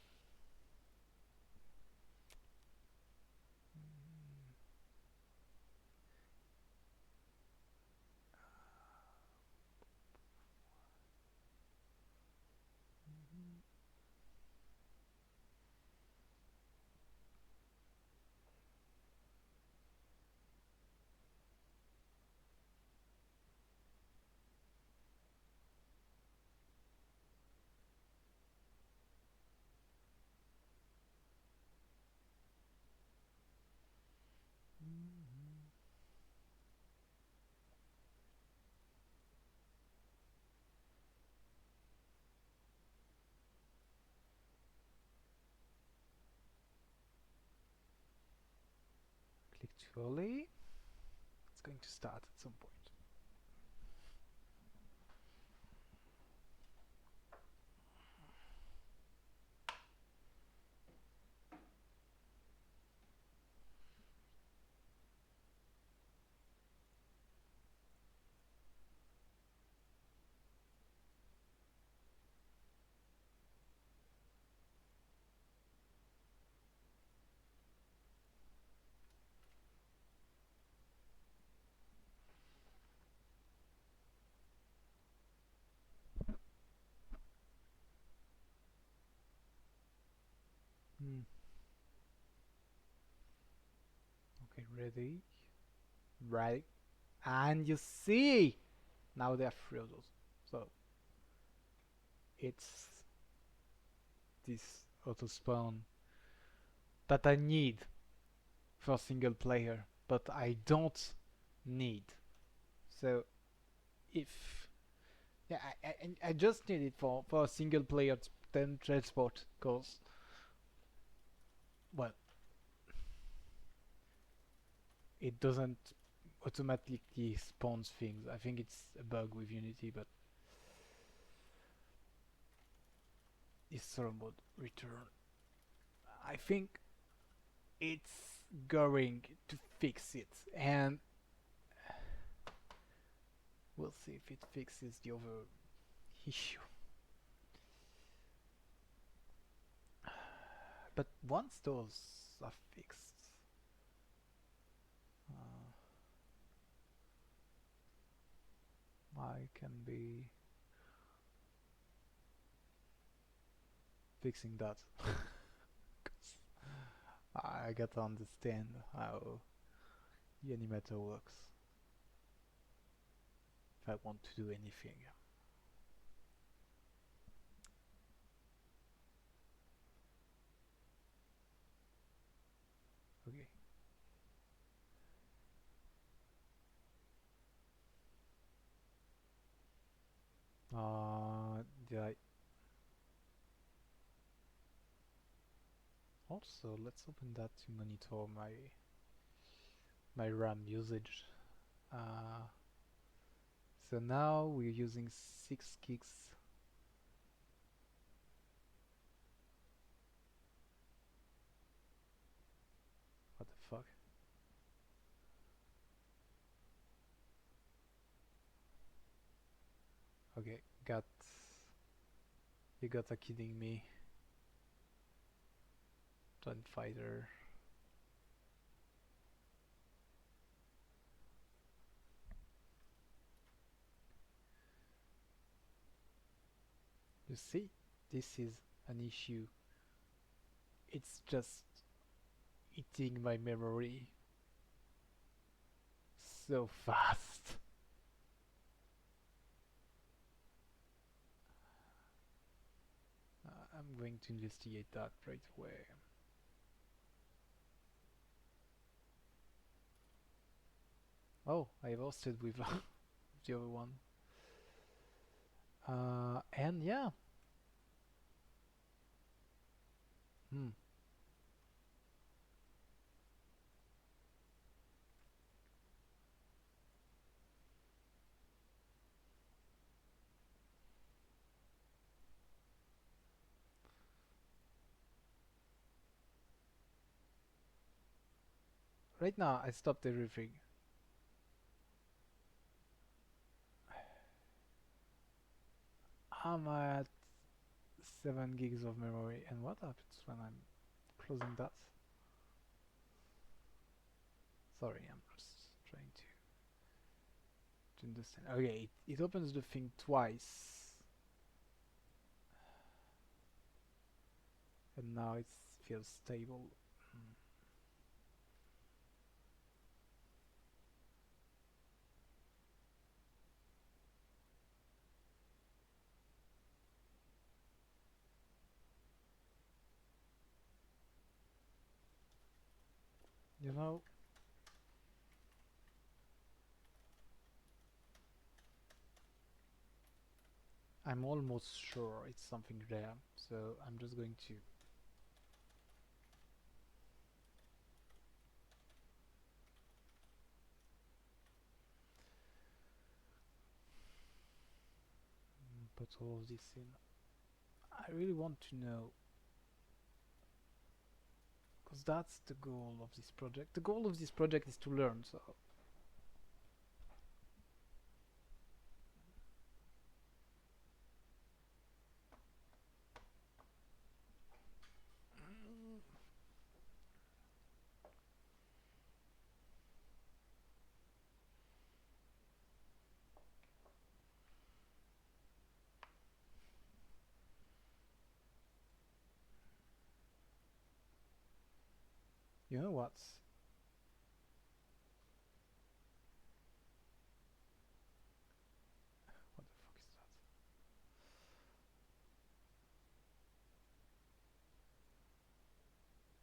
[SPEAKER 1] Click too early. It's going to start at some point. Hmm. Okay, ready, right, and you see now they're frozen. So it's this auto spawn that I need for single player, but I don't need. So if yeah, I just need it for a single player then transport, cause well, it doesn't automatically spawns things. I think it's a bug with Unity, but it's solo mode return. I think it's going to fix it, and we'll see if it fixes the other issue. But once those are fixed, I can be fixing that. I gotta understand how the animator works if I want to do anything. Okay. Did I also let's open that to monitor my RAM usage. Uh, so now we're using 6 gigs. What the fuck? Okay, you gotta kidding me. Giant fighter. You see, this is an issue. It's just eating my memory so fast. I'm going to investigate that right away. Oh, I hosted with the other one. And yeah, Hmm. Right now, I stopped everything. I'm at 7 gigs of memory, and what happens when I'm closing that? Sorry, I'm just trying to understand. Okay, it opens the thing twice, and now it feels stable. Hmm. You know, I'm almost sure it's something rare, so I'm just going to. Put all of this in. I really want to know, because that's the goal of this project. The goal of this project is to learn, so. You know what? What the fuck is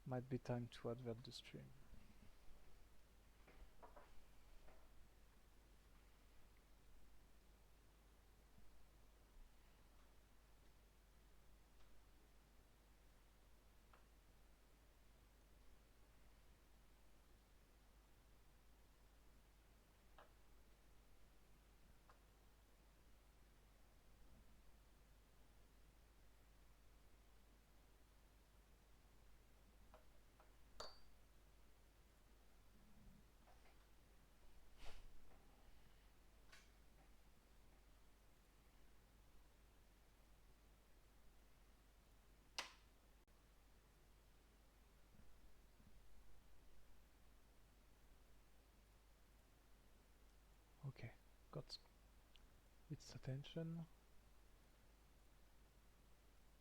[SPEAKER 1] that? Might be time to advert the stream. Okay, got its attention.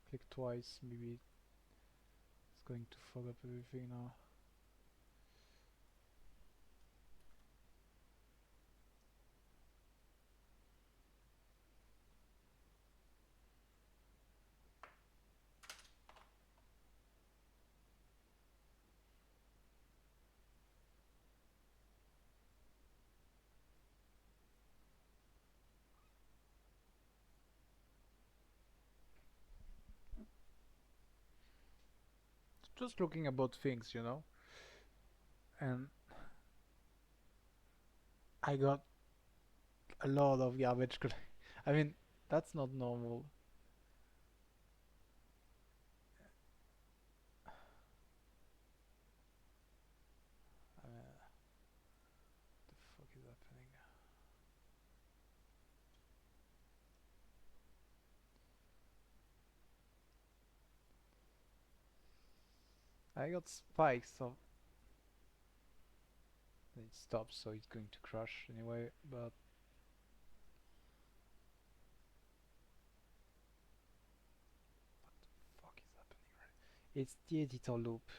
[SPEAKER 1] Click twice, maybe it's going to fog up everything now. Just looking about things, you know, and I got a lot of garbage. I mean, that's not normal. What the fuck is happening? I got spikes, so it stops, so it's going to crash anyway. But what the fuck is happening? Right? It's the editor loop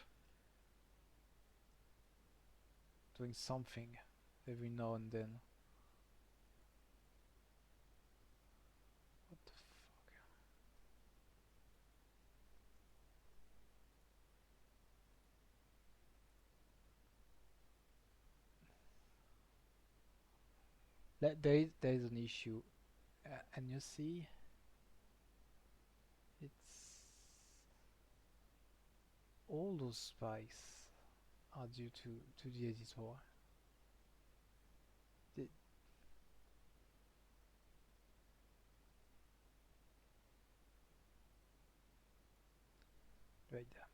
[SPEAKER 1] doing something every now and then. What the fuck? There is an issue, and you see, it's all those spikes are due to the editor. The, right there.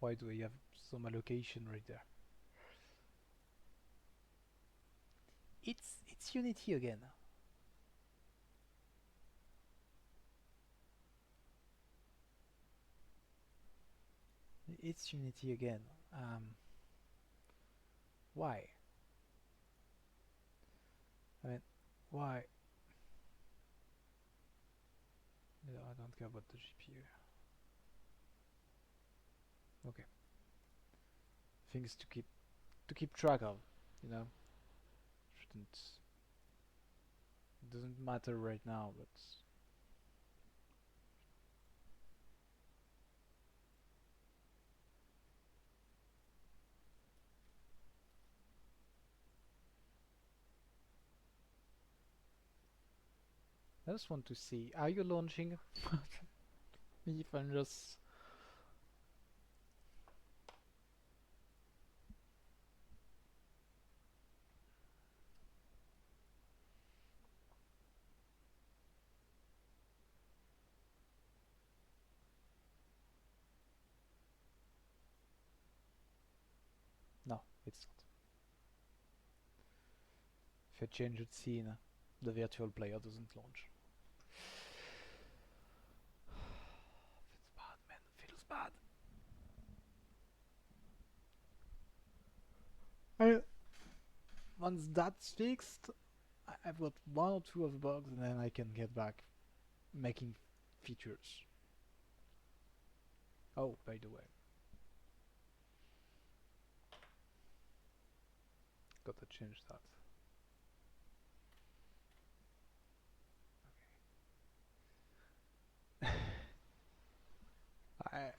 [SPEAKER 1] Why do I have some allocation right there? It's Unity again. It's Unity again. Why? I mean, why? No, I don't care about the GPU. Okay, things to keep track of. You know, shouldn't. It doesn't matter right now, but I just want to see. Are you launching? Me if I'm just. No, it's not. If I change the scene, the virtual player doesn't launch. Feels bad, man. Feels bad. I, once that's fixed, I've got one or two of the bugs, and then I can get back making features. Oh, by the way, gotta change that.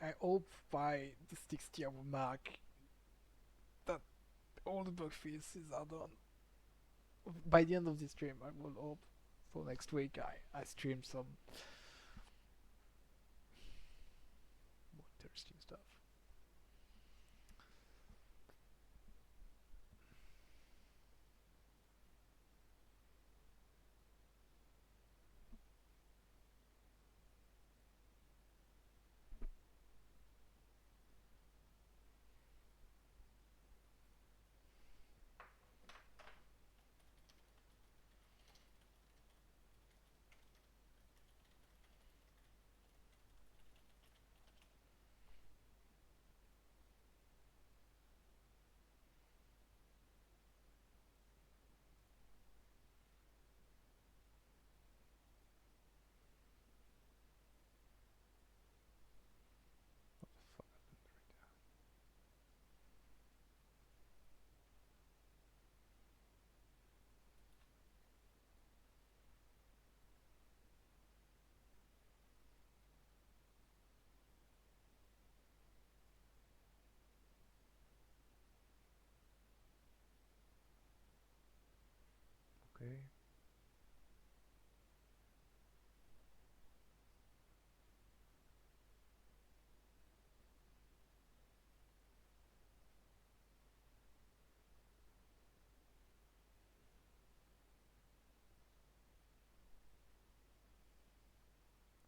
[SPEAKER 1] I hope by the 60-hour mark that all the bug fixes are done. By the end of this stream, I will hope for next week I stream some more interesting stuff. What the fuck happened right there? Okay.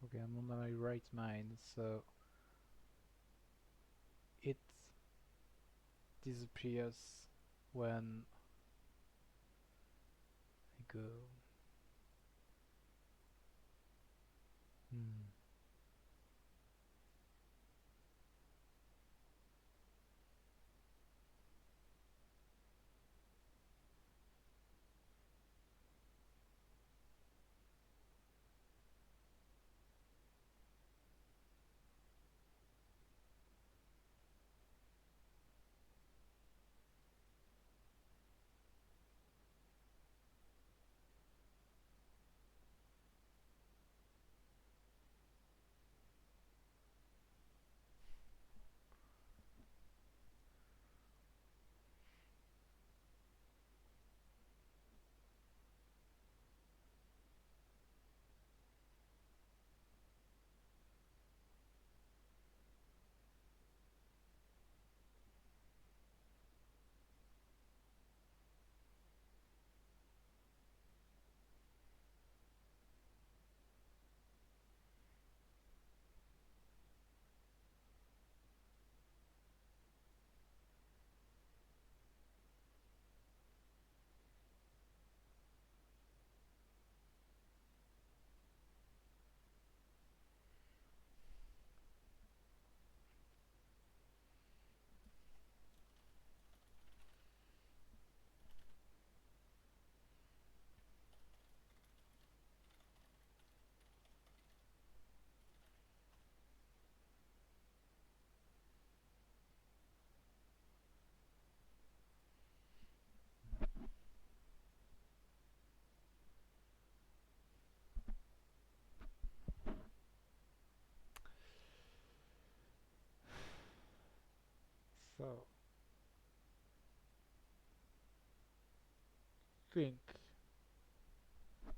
[SPEAKER 1] Okay, I'm on my right mind, so it disappears when I go. Hmm. think.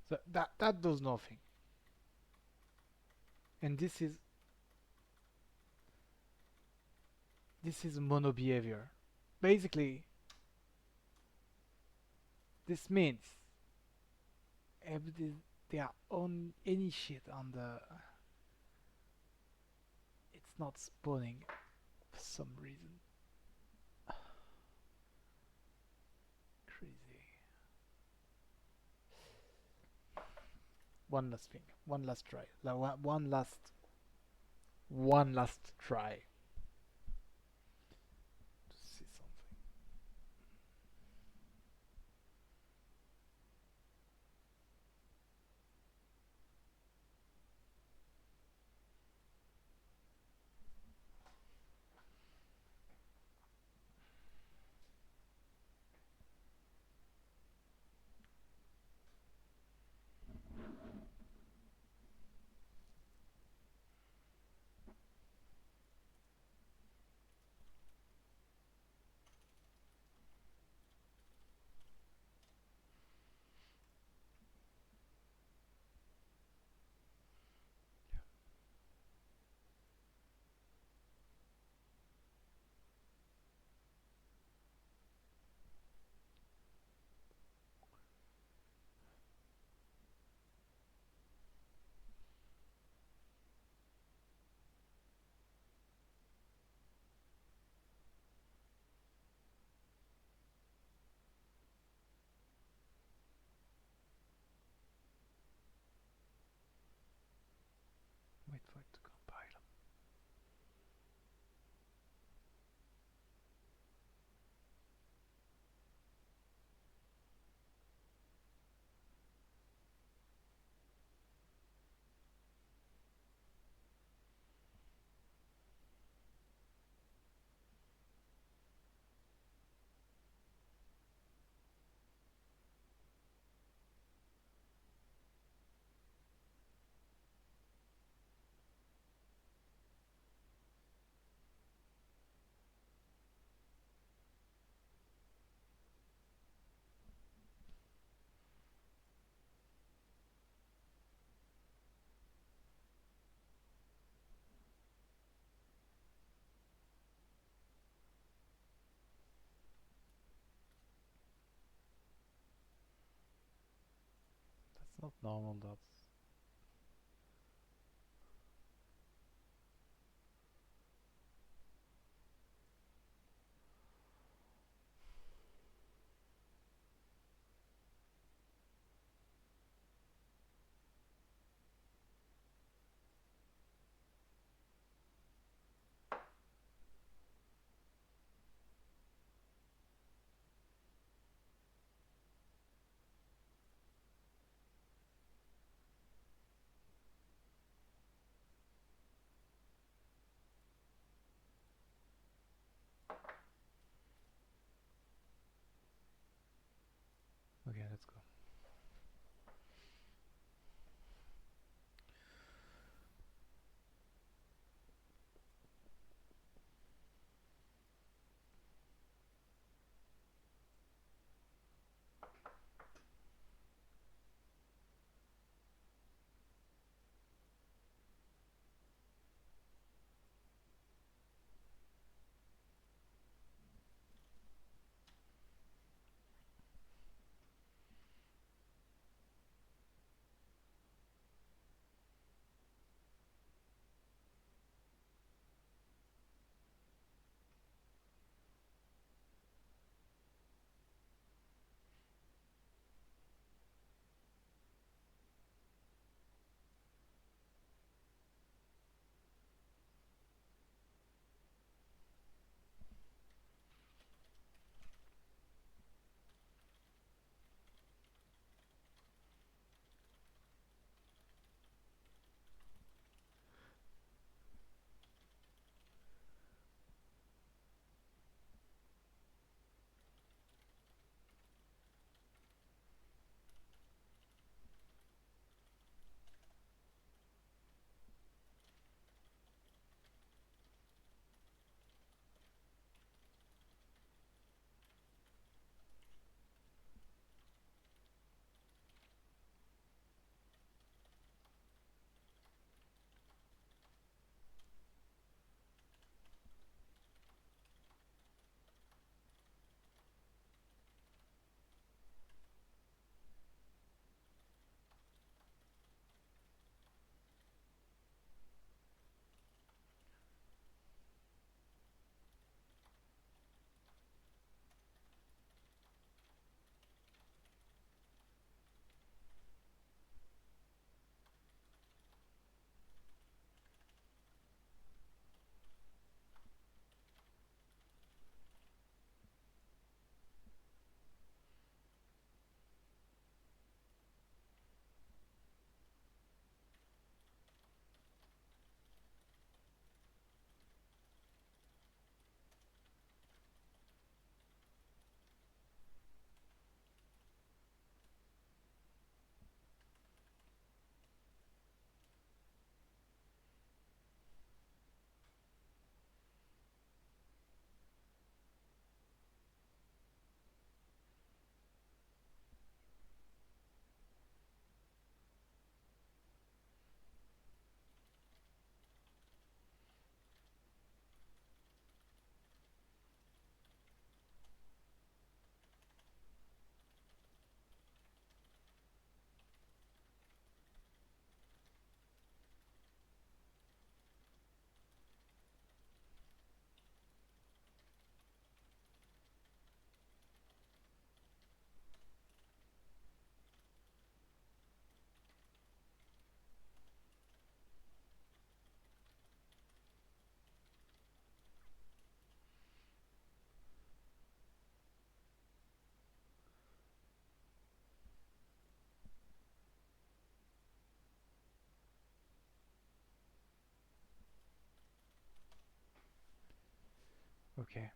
[SPEAKER 1] So that does nothing, and this is mono behavior. Basically, this means everything they are on any shit on the. It's not spawning for some reason. Crazy. One last thing. One last try. One last try to see something. Wait for it to compile. That's not normal. That's Okay.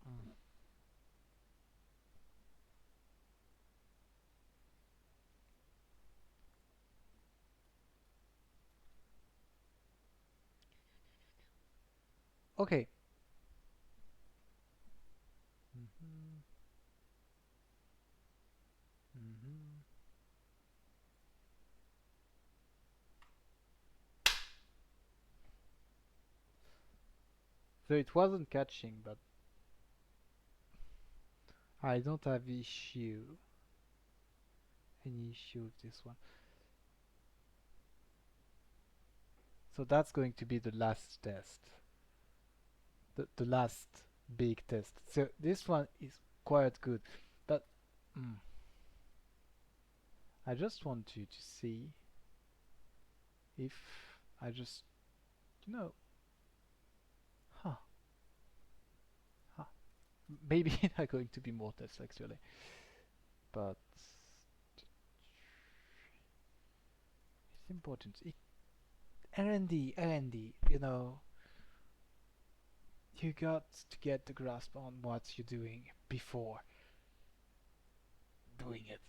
[SPEAKER 1] Mm, okay. Mhm, mhm. So it wasn't catching, but I don't have any issue with this one. So that's going to be the last test, the last big test. So this one is quite good, but mm, I just want you to see if I just, you know, huh, huh. Maybe there are going to be more tests actually, but it's important. R&D, you know, you got to get the grasp on what you're doing before doing it,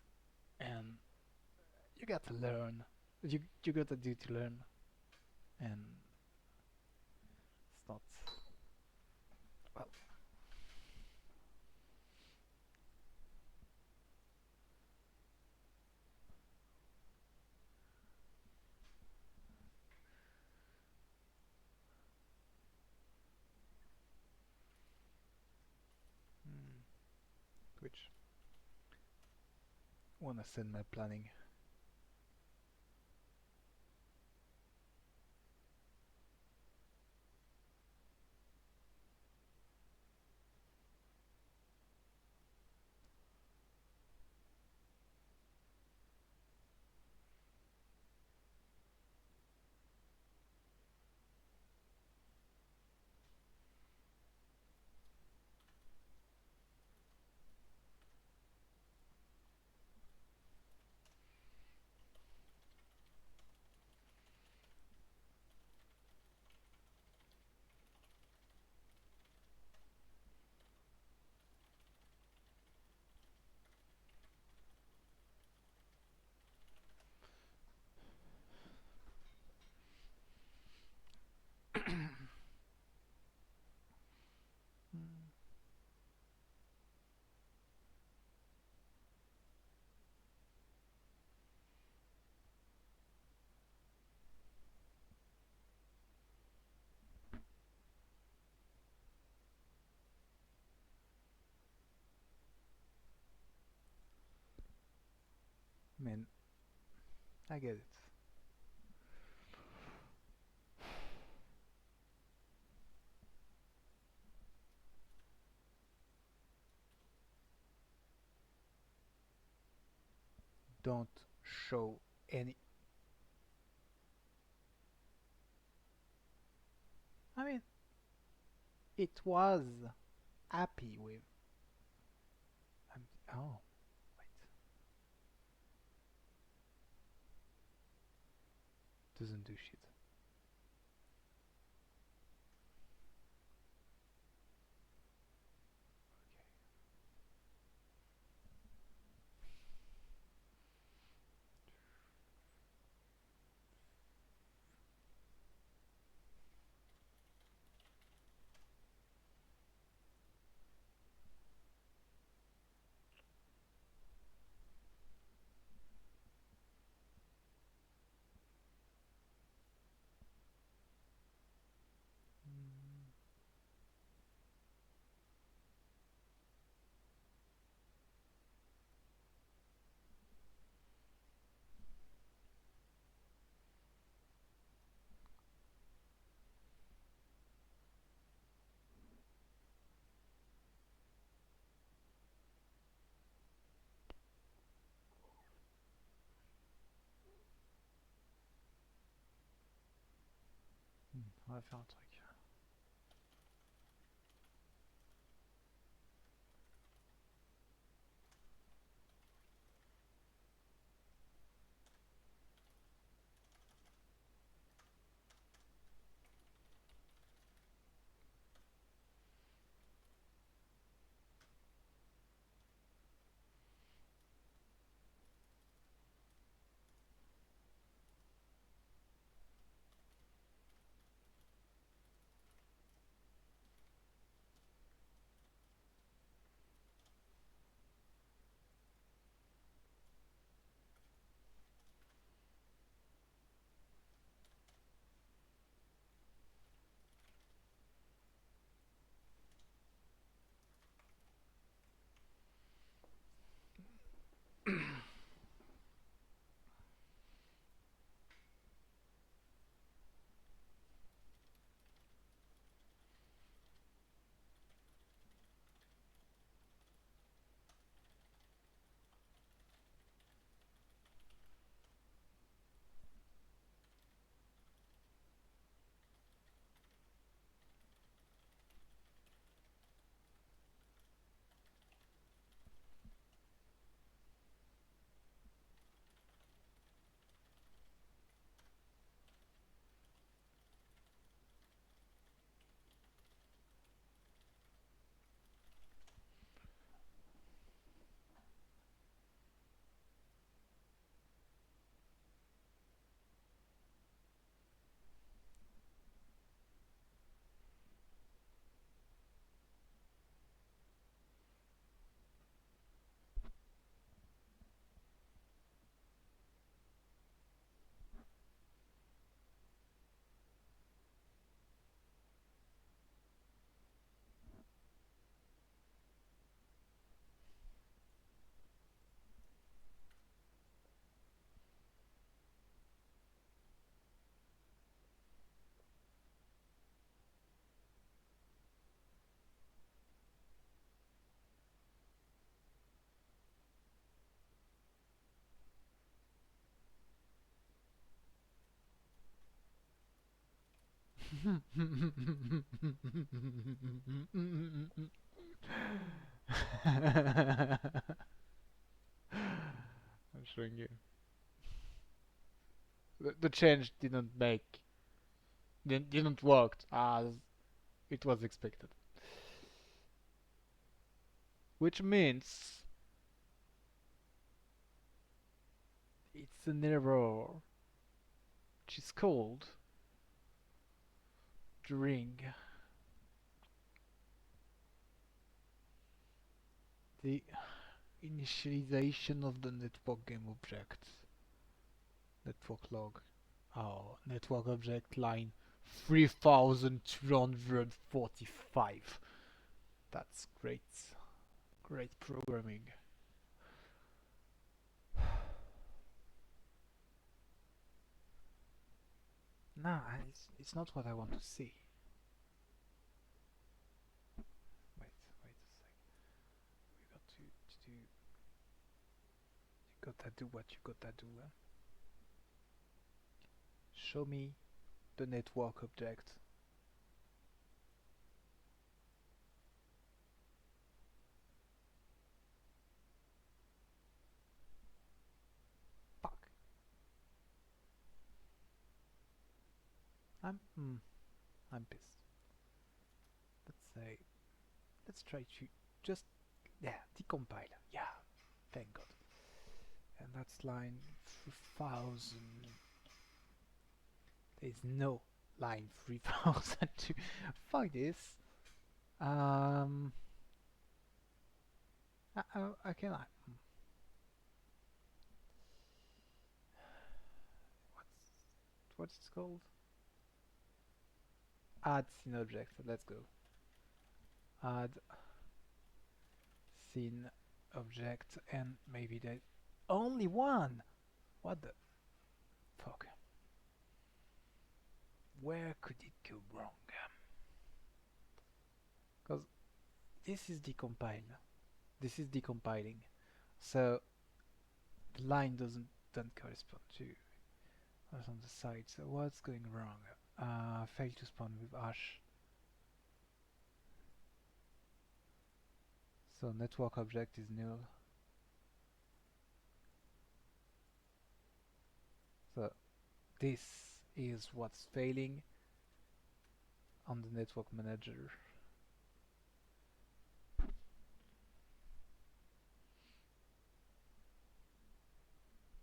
[SPEAKER 1] and you got to learn. You got to do to learn, and it's not well. Mm, which wanna send my planning. Mm, Man, I get it. Don't show any. I mean, it was happy with. Oh, wait, doesn't do shit. va faire un truc. I'm showing you. The change didn't work as it was expected. Which means it's an error which is called during the initialization of the network game object. Network log. Oh, network object line 3245. That's great. Great programming. Nah, it's not what I want to see. Wait a sec. We got to do. You gotta do what you gotta do. Show me the network object. Fuck. I'm pissed. Let's try to just decompile. Yeah, thank God. And that's line 3000. There's no line 3000 to find this. I cannot. What's it called? Add scene object. Let's go. Add scene object, and maybe there's only one. What the fuck? Where could it go wrong? Because this is decompiled. This is decompiling, so the line don't correspond to what's on the side. So what's going wrong? Fail to spawn with hash. So network object is null. So this is what's failing on the network manager.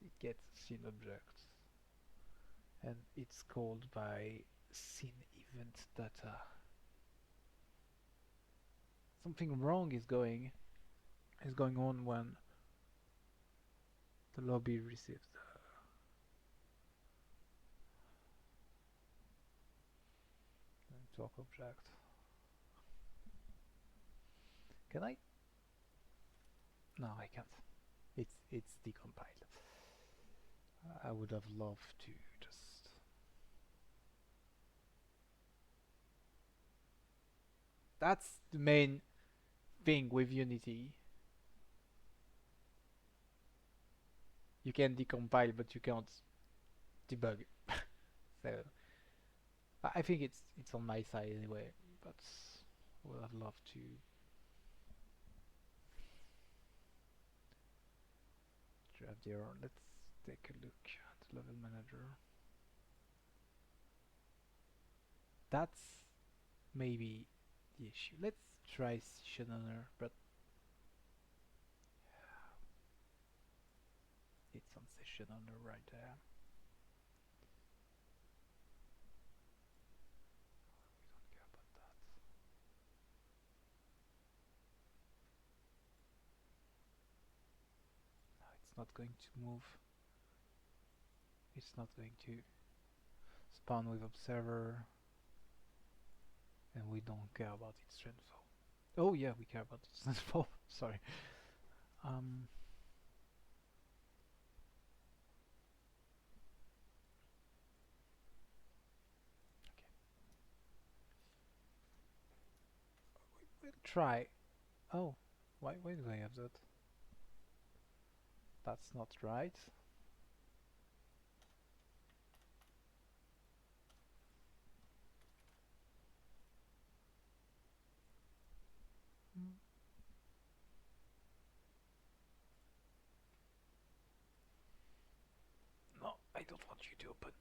[SPEAKER 1] It gets a scene object and it's called by scene event data. Something wrong is going on when the lobby receives the network object. Can I? No, I can't. It's decompiled. I would have loved to just. That's the main thing with Unity. You can decompile, but you can't debug. So I think it's on my side anyway. But would have loved to have the error. Let's take a look at the level manager. That's maybe the issue. Let's try session owner, but it's on session owner right there. We don't care about that. No, it's not going to move. It's not going to spawn with observer, and we don't care about its transform. Oh yeah, we care about its transform. Sorry. Um. We'll try. Oh, why do I have that? That's not right. Mm. No, I don't want you to open.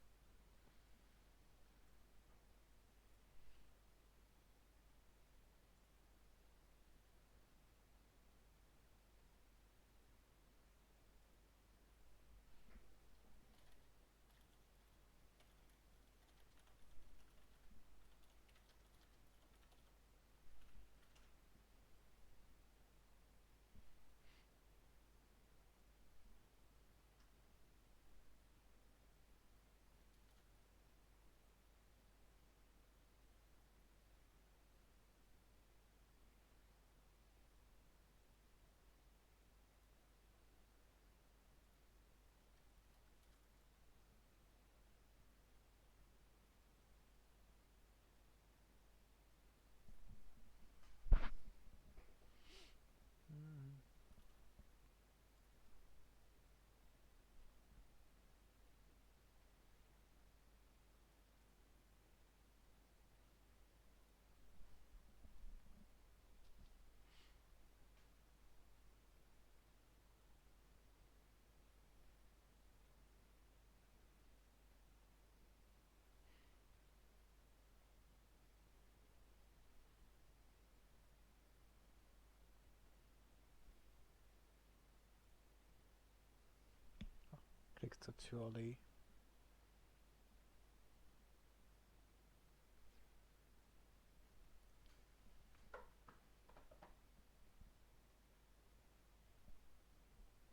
[SPEAKER 1] Mm. Clicked too early.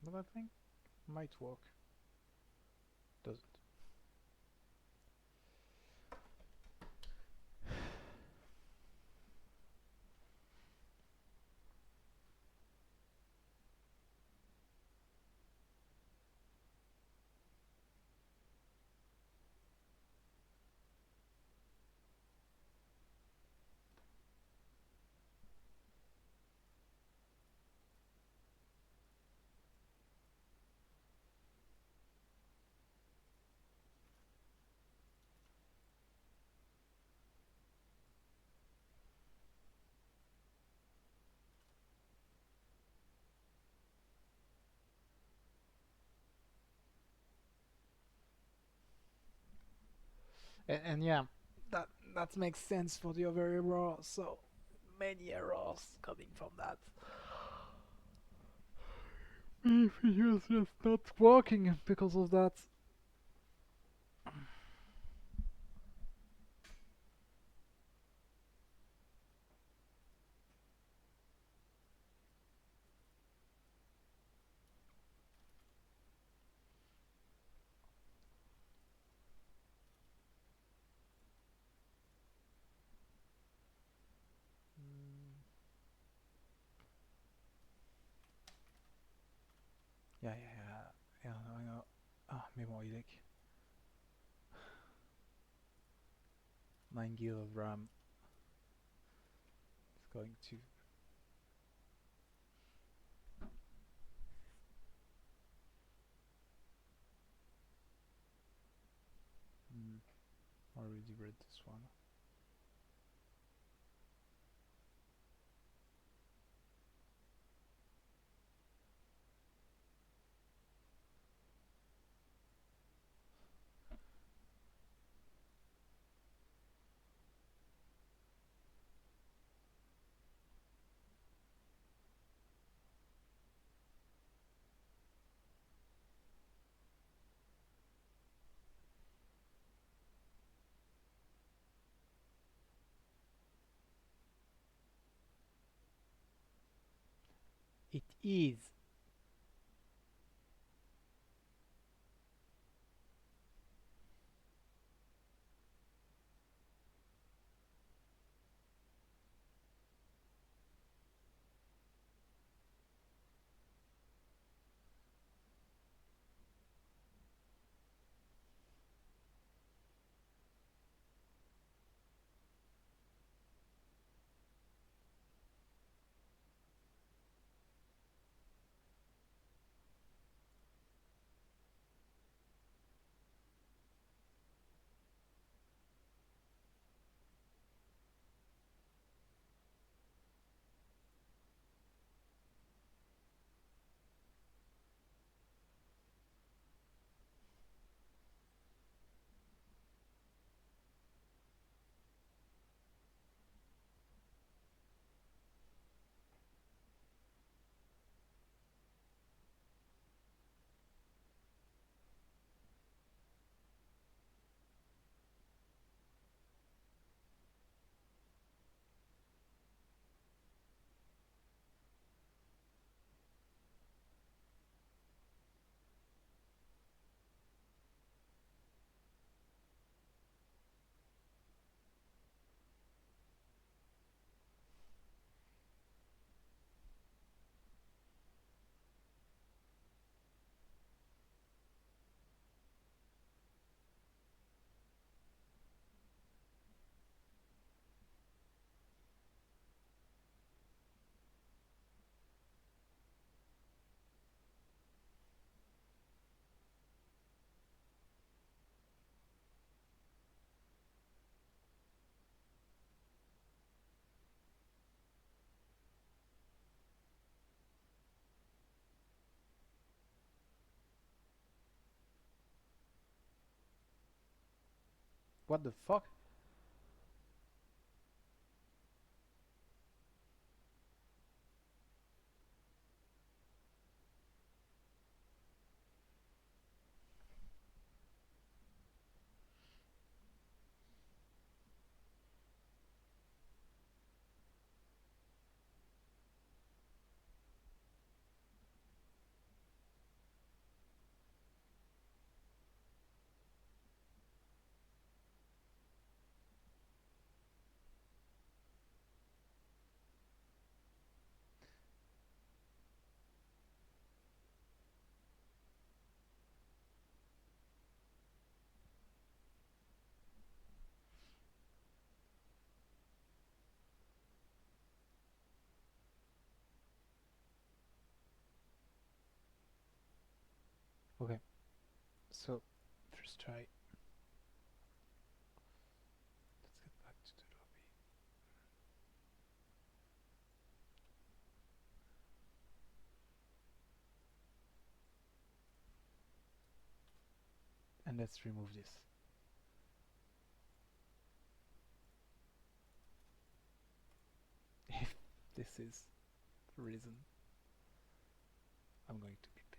[SPEAKER 1] But I think might work. Doesn't. And yeah, that that makes sense for the other error. So many errors coming from that. If it was just not working because of that. Mm, yeah, yeah, yeah, yeah. I know. Ah, memory leak. 9 gig of RAM. It's going to. Mm, already read this one. It is. What the fuck? Okay, so first try. Let's get back to the lobby. And let's remove this. this is the reason I'm going to be pissed.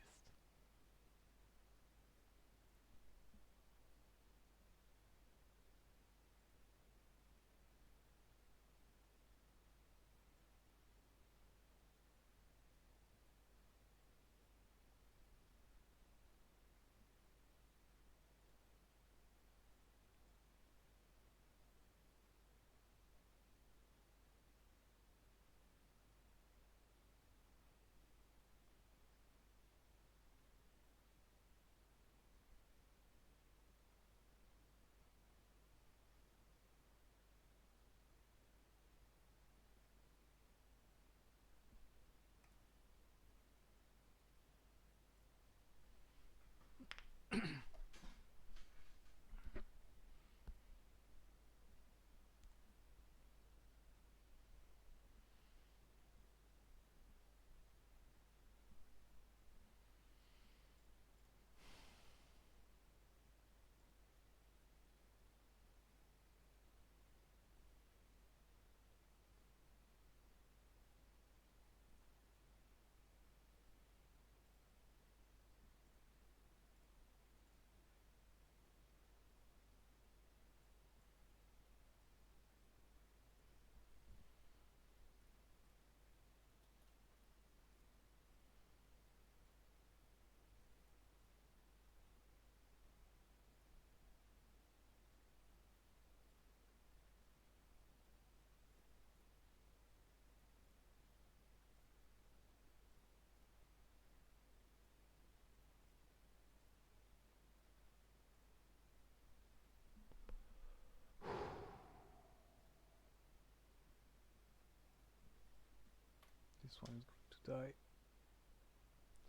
[SPEAKER 1] This one is going to die.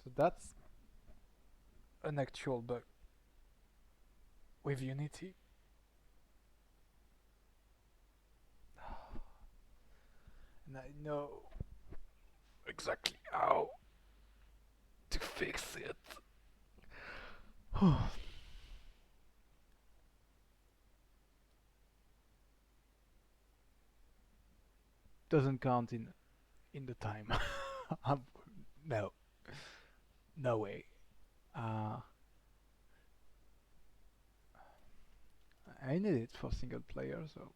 [SPEAKER 1] So that's an actual bug with Unity. And I know exactly how to fix it. Doesn't count in the time. No, no way. Uh, I need it for single player, so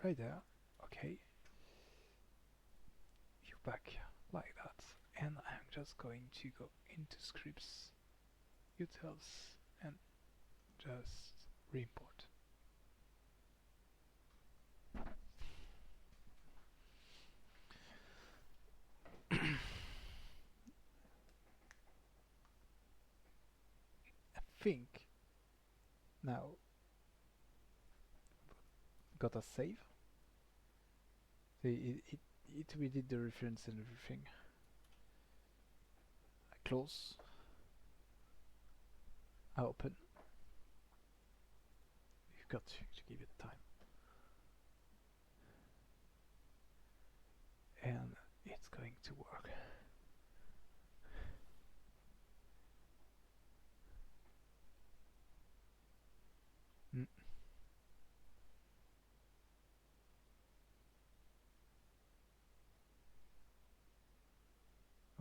[SPEAKER 1] right there. Okay, you back like that, and I'm just going to go into scripts, utils, and just re-import. I think now got a save. See, it redid the reference and everything. I close. I open. You've got to give it time. And it's going to work. Mm.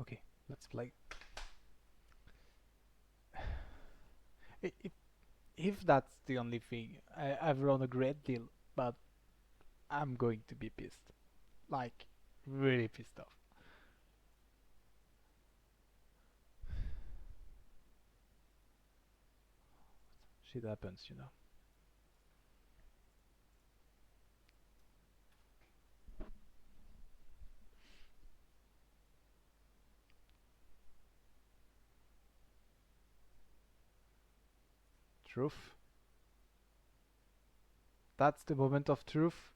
[SPEAKER 1] Okay, let's play. If that's the only thing, I've run a great deal, but I'm going to be pissed. Like, really pissed off. Shit happens, you know. Truth. That's the moment of truth.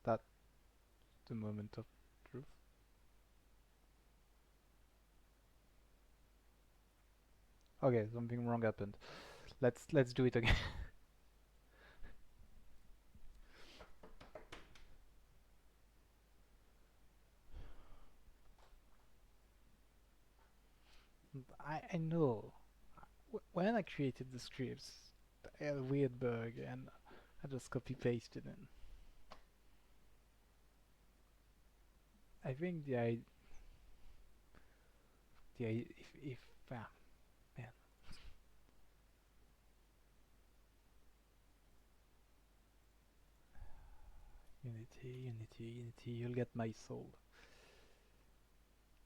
[SPEAKER 1] That's the moment of truth. Okay, something wrong happened. Let's do it again. I know. When I created the scripts, I had a weird bug and I just copy pasted it. I think if man, unity, you'll get my soul.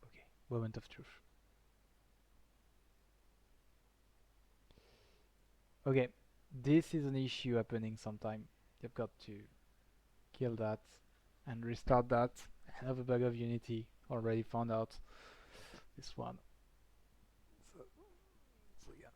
[SPEAKER 1] Okay, moment of truth. Okay, this is an issue happening sometime. You've got to kill that and restart that. Another bug of Unity already found out this one. So yeah.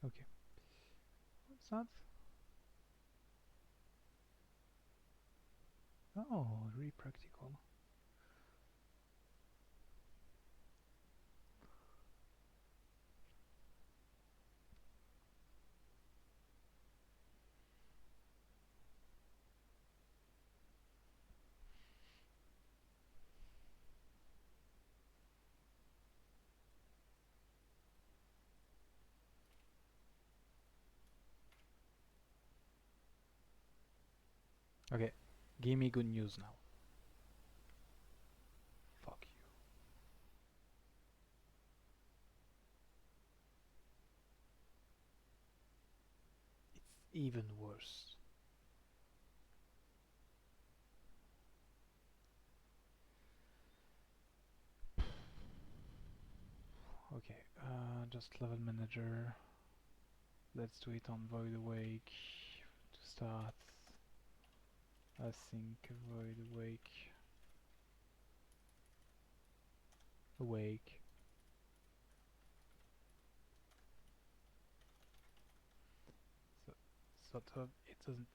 [SPEAKER 1] Okay. What's that? Oh, really practical. Okay, give me good news now. Fuck you. It's even worse. Okay, just level manager. Let's do it on Void Awake to start. I think Void Awake. Awake. So, sort of, it doesn't.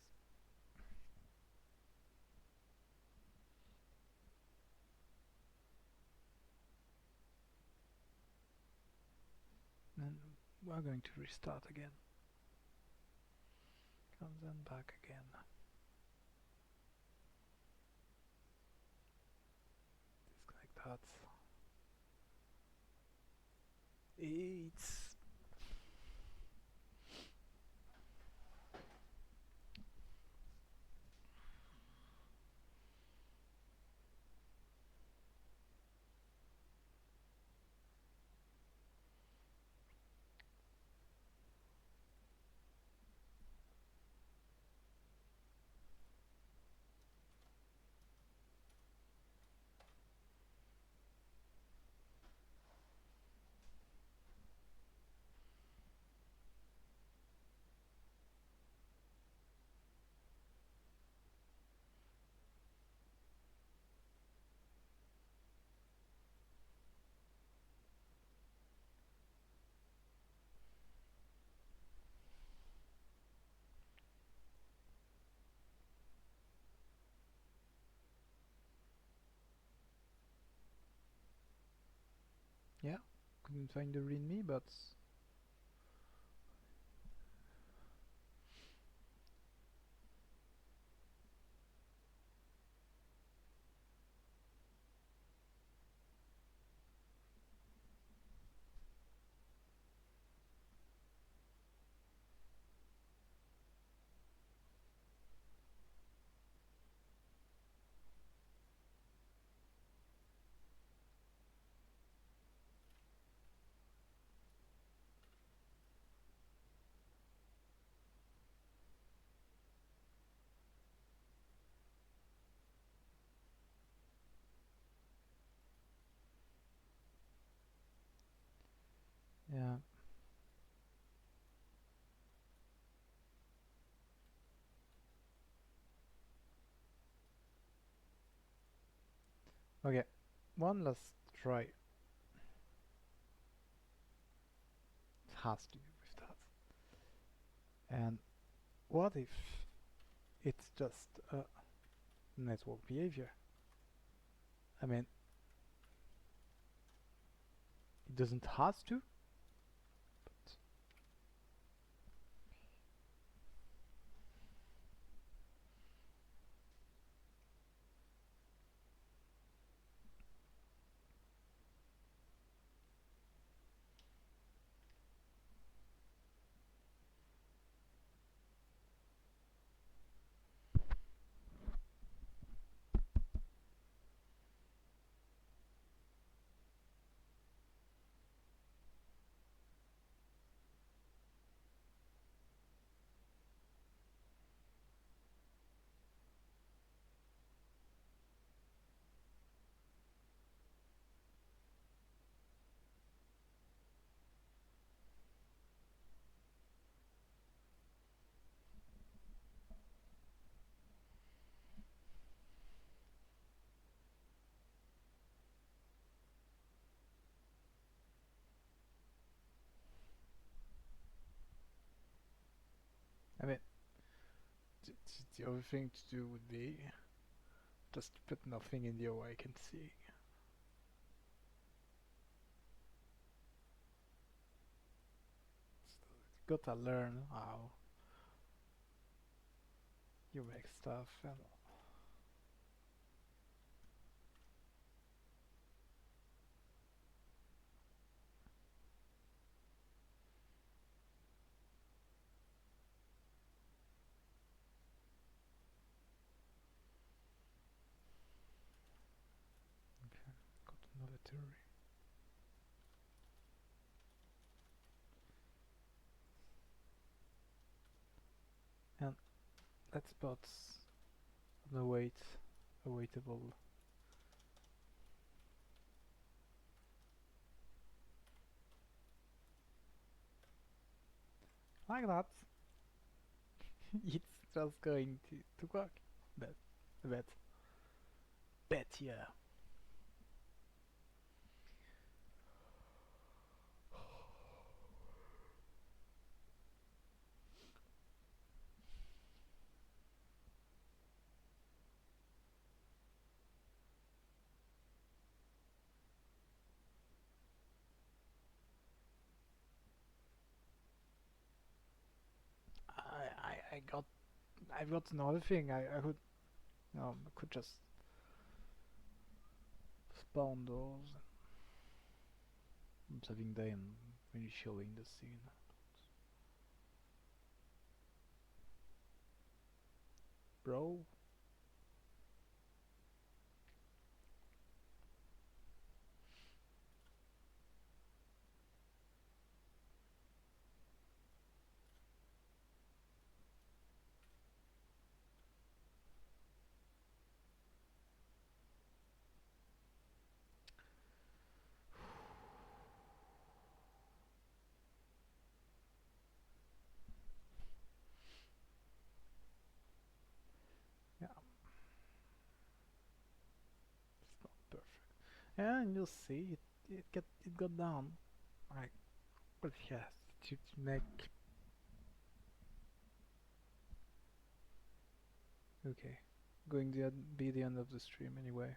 [SPEAKER 1] And we're going to restart again. Comes then back again. Disconnect that. It's yeah. Couldn't find the readme, but yeah. Okay, one last try. It has to do with that. And what if it's just a network behavior? I mean, it doesn't has to, but I mean, the other thing to do would be just put nothing in the awakency. Gotta learn how you make stuff and okay, got another theory. And let's put the awaitable like that. It's just going to work. Bet, bet, bet, yeah. I got I've got another thing. I could I could just spawn those. I'm saving them when you're showing the scene. Bro. Yeah, it's not perfect. And you'll see it got down. Like but yes, to make okay. Going to be the end of the stream anyway.